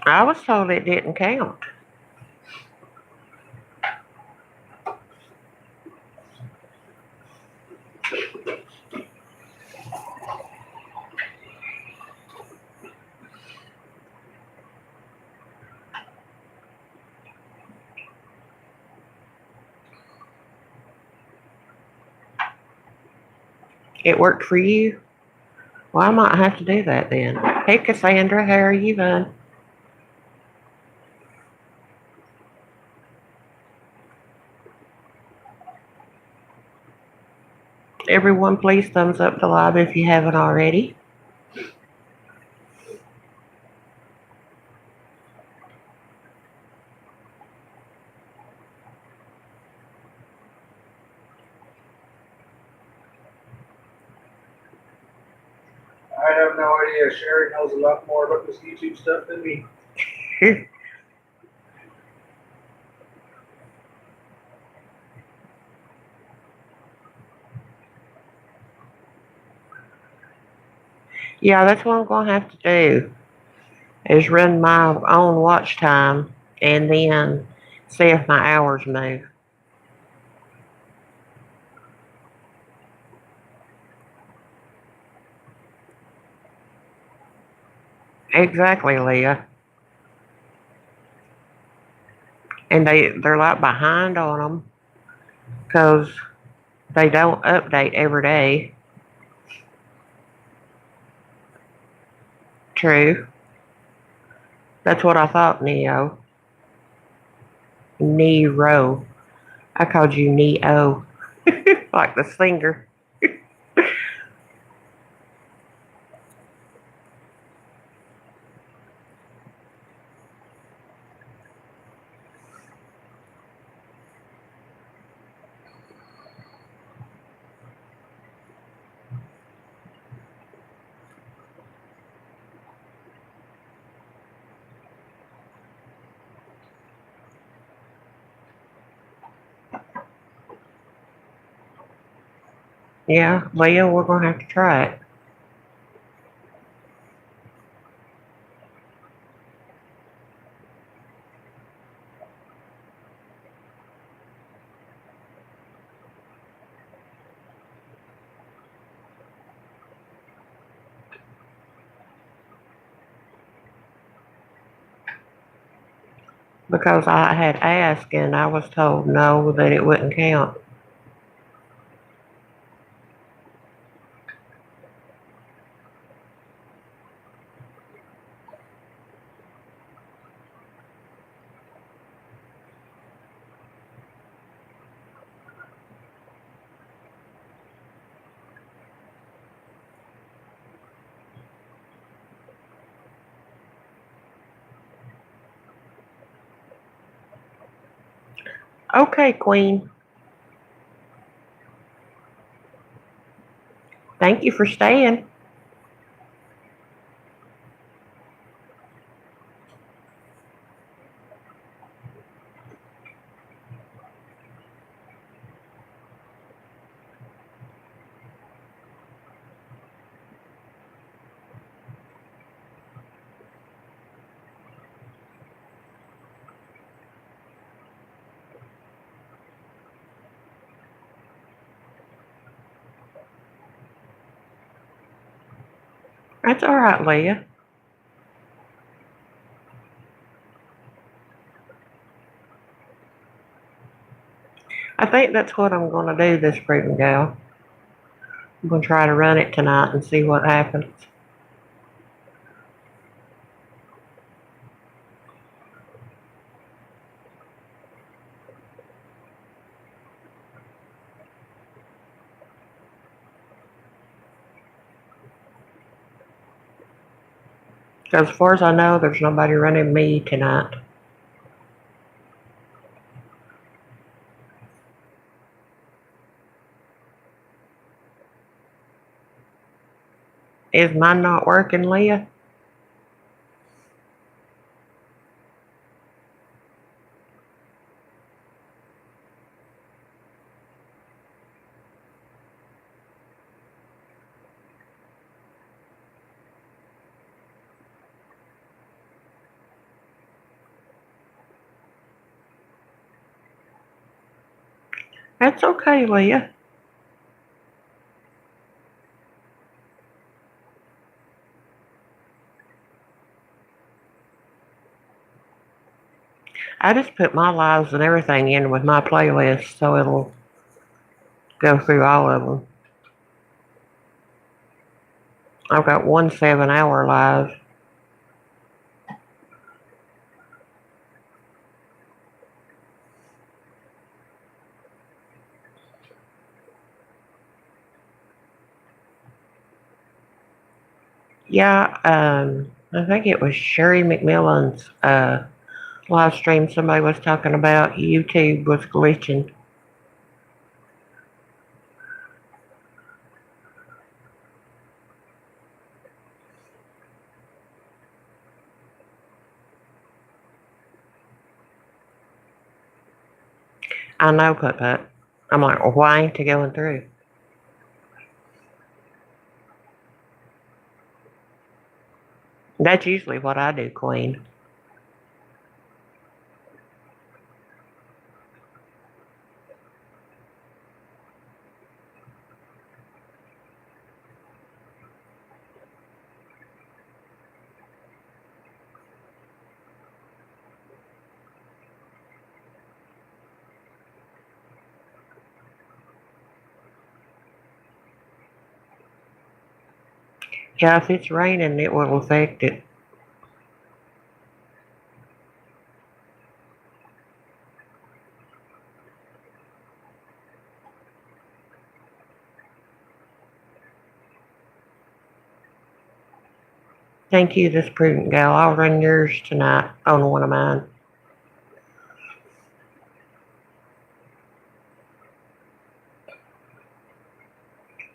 I was told it didn't count. It worked for you? Well, I might have to do that then. Hey, Cassandra, how are you doing? Everyone, please thumbs up the live if you haven't already. I have no idea. Sherry knows a lot more about this YouTube stuff than me. Yeah, that's what I'm going to have to do, is run my own watch time and then see if my hours move. Exactly, Leah. And they're like behind on them because they don't update every day. True. That's what I thought, Neo. Nero. I called you Neo. Like the singer. Yeah, Leah, we're going to have to try it. Because I had asked and I was told no, that it wouldn't count. Okay, Queen. Thank you for staying. That's all right, Leah. I think that's what I'm going to do this proving gal. I'm going to try to run it tonight and see what happens. Because as far as I know, there's nobody running me tonight. Is mine not working, Leah? That's okay, Leah. I just put my lives and everything in with my playlist so it'll go through all of them. I've got one 7-hour live. Yeah, I think it was Sherry McMillan's live stream. Somebody was talking about YouTube was glitching. I know, Put. I'm like, well, why ain't it going through? That's usually what I do, Queen. Yeah, if it's raining, it will affect it. Thank you, this prudent gal. I'll run yours tonight on one of mine.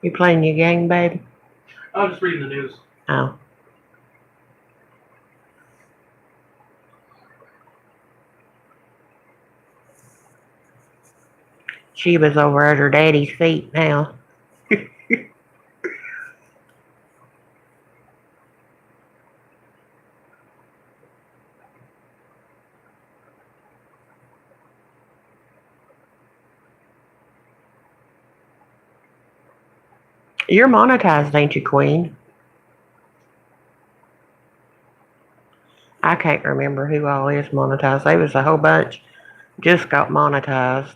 You playing your game, baby? I was just reading the news. Oh. Sheba's over at her daddy's feet now. You're monetized, ain't you, Queen? I can't remember who all is monetized. There was a whole bunch just got monetized.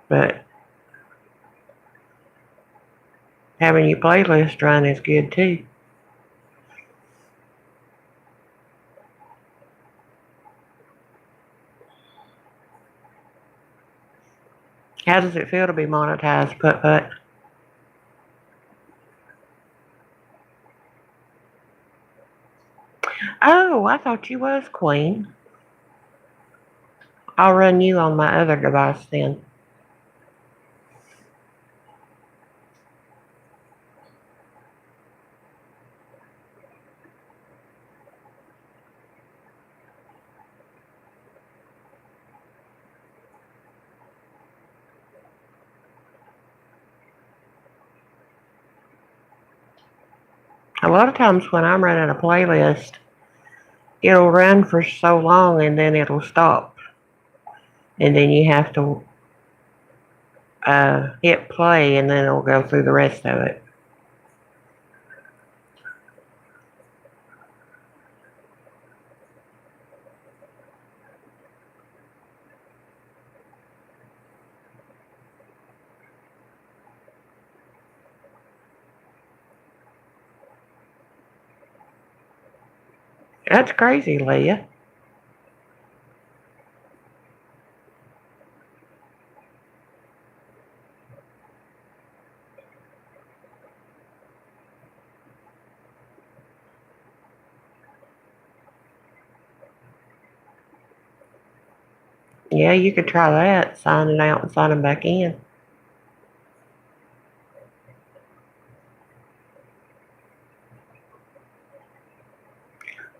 But having your playlist run is good too. How does it feel to be monetized, Put? I thought you was Queen. I'll run you on my other device then. A lot of times when I'm running a playlist, it'll run for so long and then it'll stop. And then you have to hit play and then it'll go through the rest of it. That's crazy, Leah. Yeah, you could try that, signing out and signing back in.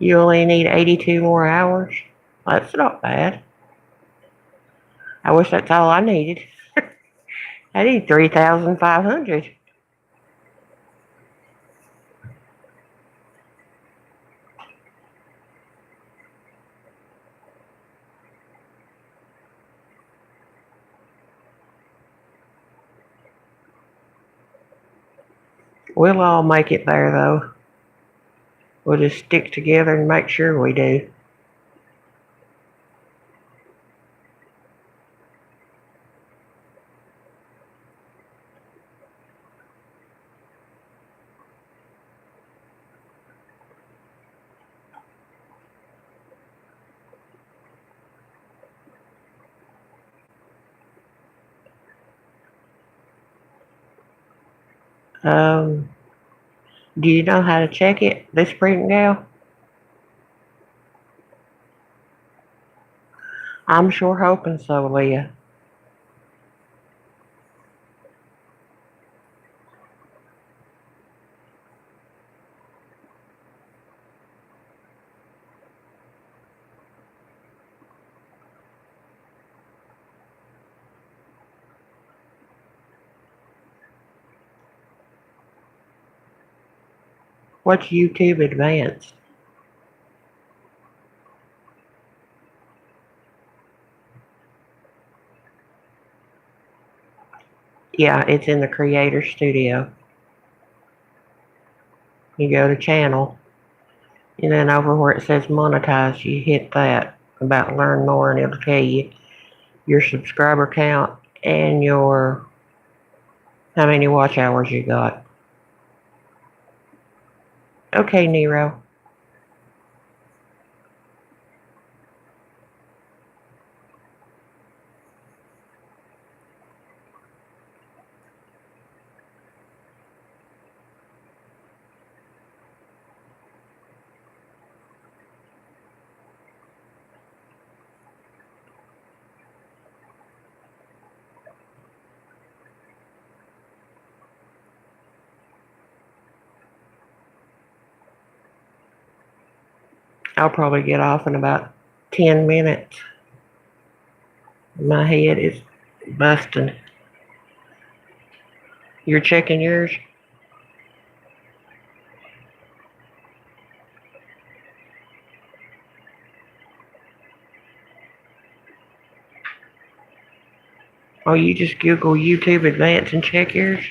You only need 82 more hours. That's not bad. I wish that's all I needed. I need 3,500. We'll all make it there, though. We'll just stick together and make sure we do. Um, do you know how to check it, this print gal? I'm sure hoping so, Leah. What's YouTube Advanced? Yeah, it's in the Creator Studio. You go to channel, and then over where it says monetize, you hit that about learn more, and it'll tell you your subscriber count and your how many watch hours you got. Okay, Nero. I'll probably get off in about 10 minutes. My head is busting. You're checking yours? Oh, you just Google YouTube Advanced and check yours?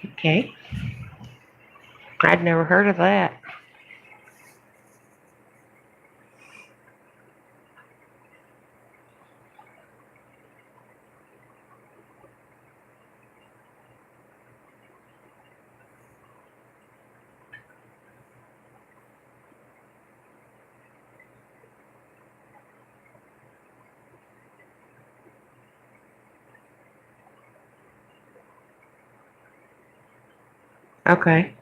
Okay. I'd never heard of that. Okay.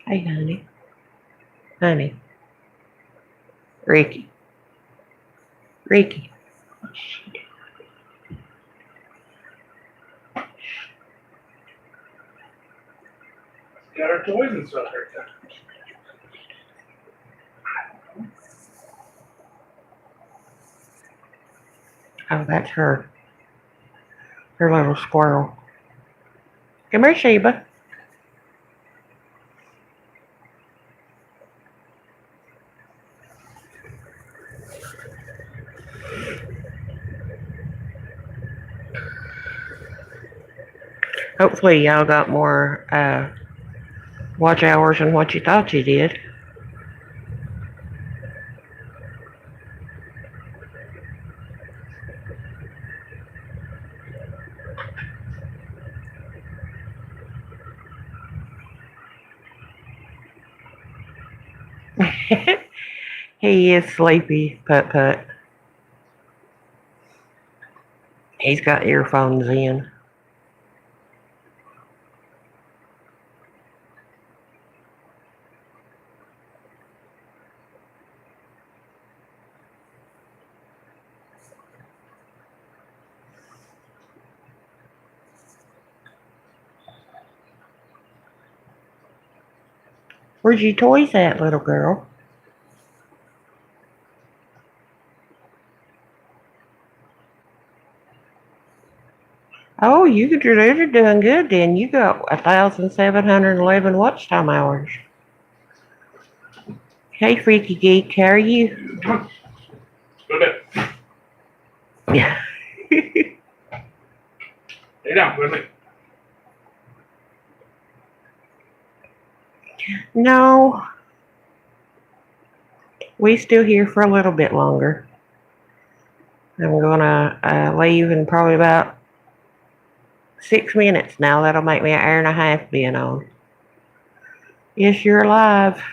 Hey, honey. Honey. Ricky. Ricky. Got our toys and stuff right there. Oh, that's her. Her little squirrel. Come here, Sheba. Hopefully y'all got more watch hours than what you thought you did. He is sleepy, Put. He's got earphones in. Where's your toys at, little girl? Oh, you're doing good then. You got 1,711 watch time hours. Hey, Freaky Geek, how are you? Go to bed. Yeah. Lay down, go to sleep. No, we still here for a little bit longer. I'm gonna leave in probably about 6 minutes now. That'll make me an hour and a half being on. Yes, you're alive.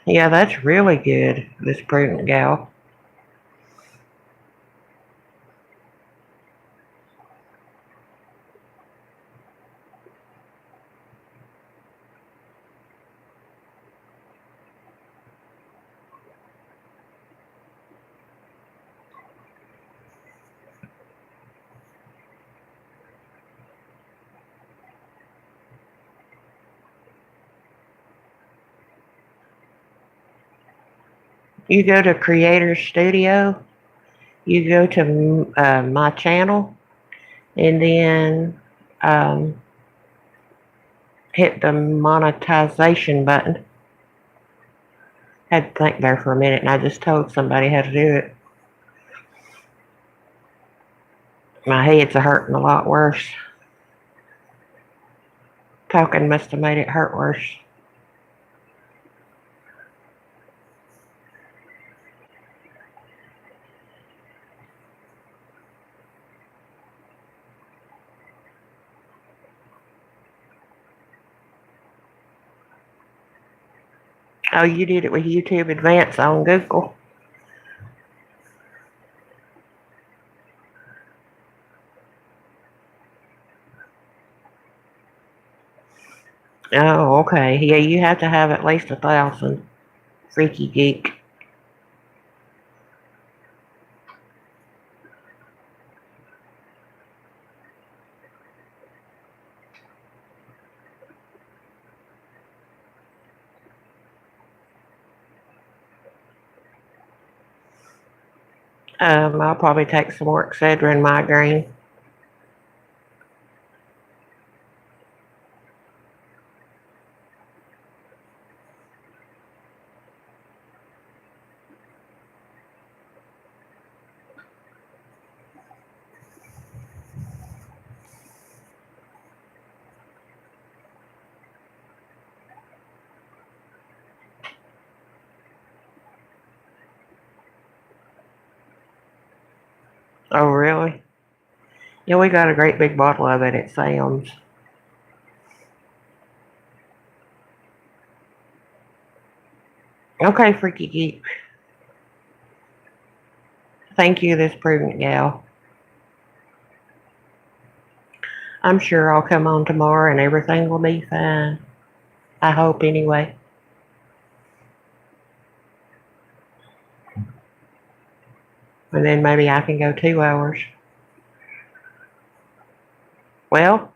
Yeah, that's really good, this prudent gal. You go to Creator Studio, you go to my channel, and then hit the monetization button. Had to think there for a minute, and I just told somebody how to do it. My head's hurting a lot worse. Talking must have made it hurt worse. Oh, you did it with YouTube Advanced on Google. Oh, okay. Yeah, you have to have at least 1,000. Freaky Geek. I'll probably take some more Excedrin migraine. Oh, really? Yeah, we got a great big bottle of it at Sam's. Okay, Freaky Geek. Thank you, this prudent gal. I'm sure I'll come on tomorrow and everything will be fine. I hope anyway. And then maybe I can go 2 hours. Well,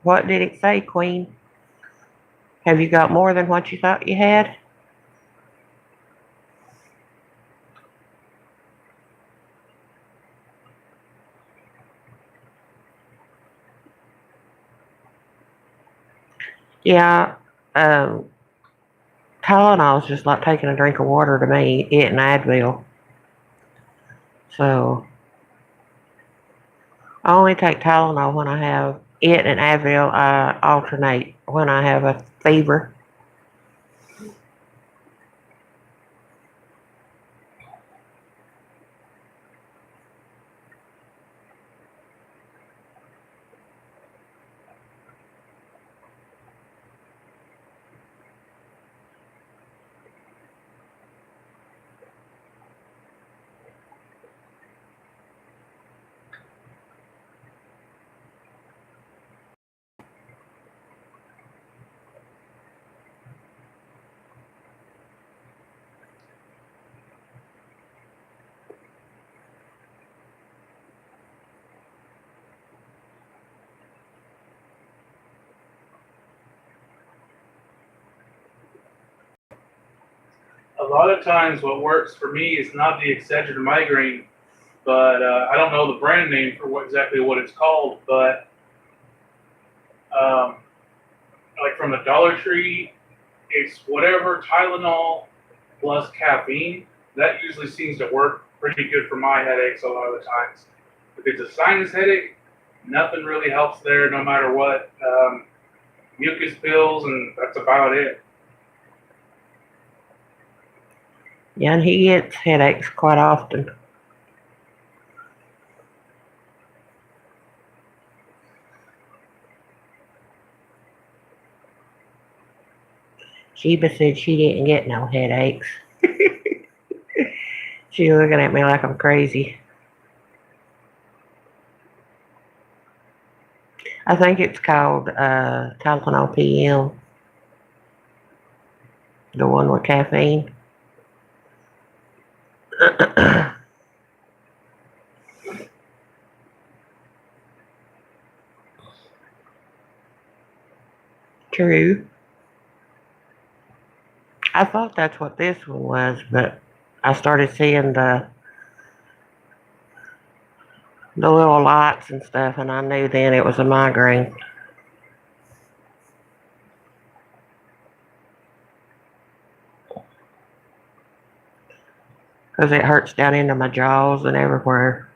what did it say, Queen? Have you got more than what you thought you had? Yeah, um, Tylenol's just like taking a drink of water to me, it and Advil. So, I only take Tylenol when I have it and Advil. I alternate when I have a fever. A lot of times, what works for me is not the Excedrin migraine, but I don't know the brand name for exactly what it's called, but um, like from the Dollar Tree, it's whatever Tylenol plus caffeine. That usually seems to work pretty good for my headaches a lot of the times. If it's a sinus headache, nothing really helps there, no matter what. Mucus pills, and that's about it. Yeah, and he gets headaches quite often. Sheba said she didn't get no headaches. She's looking at me like I'm crazy. I think it's called Tylenol PM, the one with caffeine. True. I thought that's what this one was, but I started seeing the little lights and stuff, and I knew then it was a migraine. Because it hurts down into my jaws and everywhere.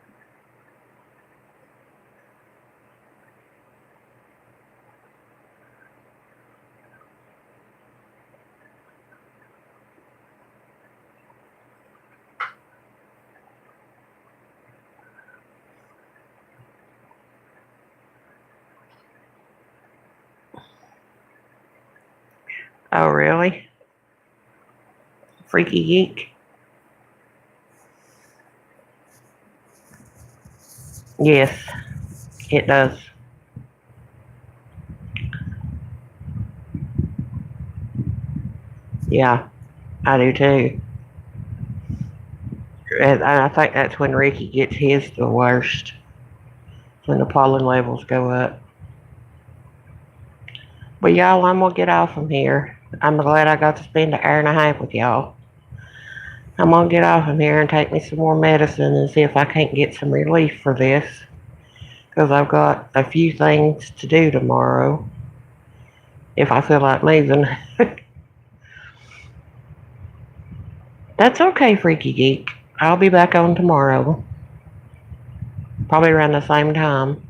Oh, really? Freaky geek? Yes, it does. Yeah, I do too. And I think that's when Ricky gets his the worst. When the pollen levels go up. But y'all, I'm gonna get off from here. I'm glad I got to spend an hour and a half with y'all. I'm gonna get off from here and take me some more medicine and see if I can't get some relief for this. Because I've got a few things to do tomorrow. If I feel like moving. That's okay, Freaky Geek. I'll be back on tomorrow. Probably around the same time.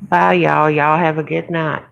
Bye, y'all. Y'all have a good night.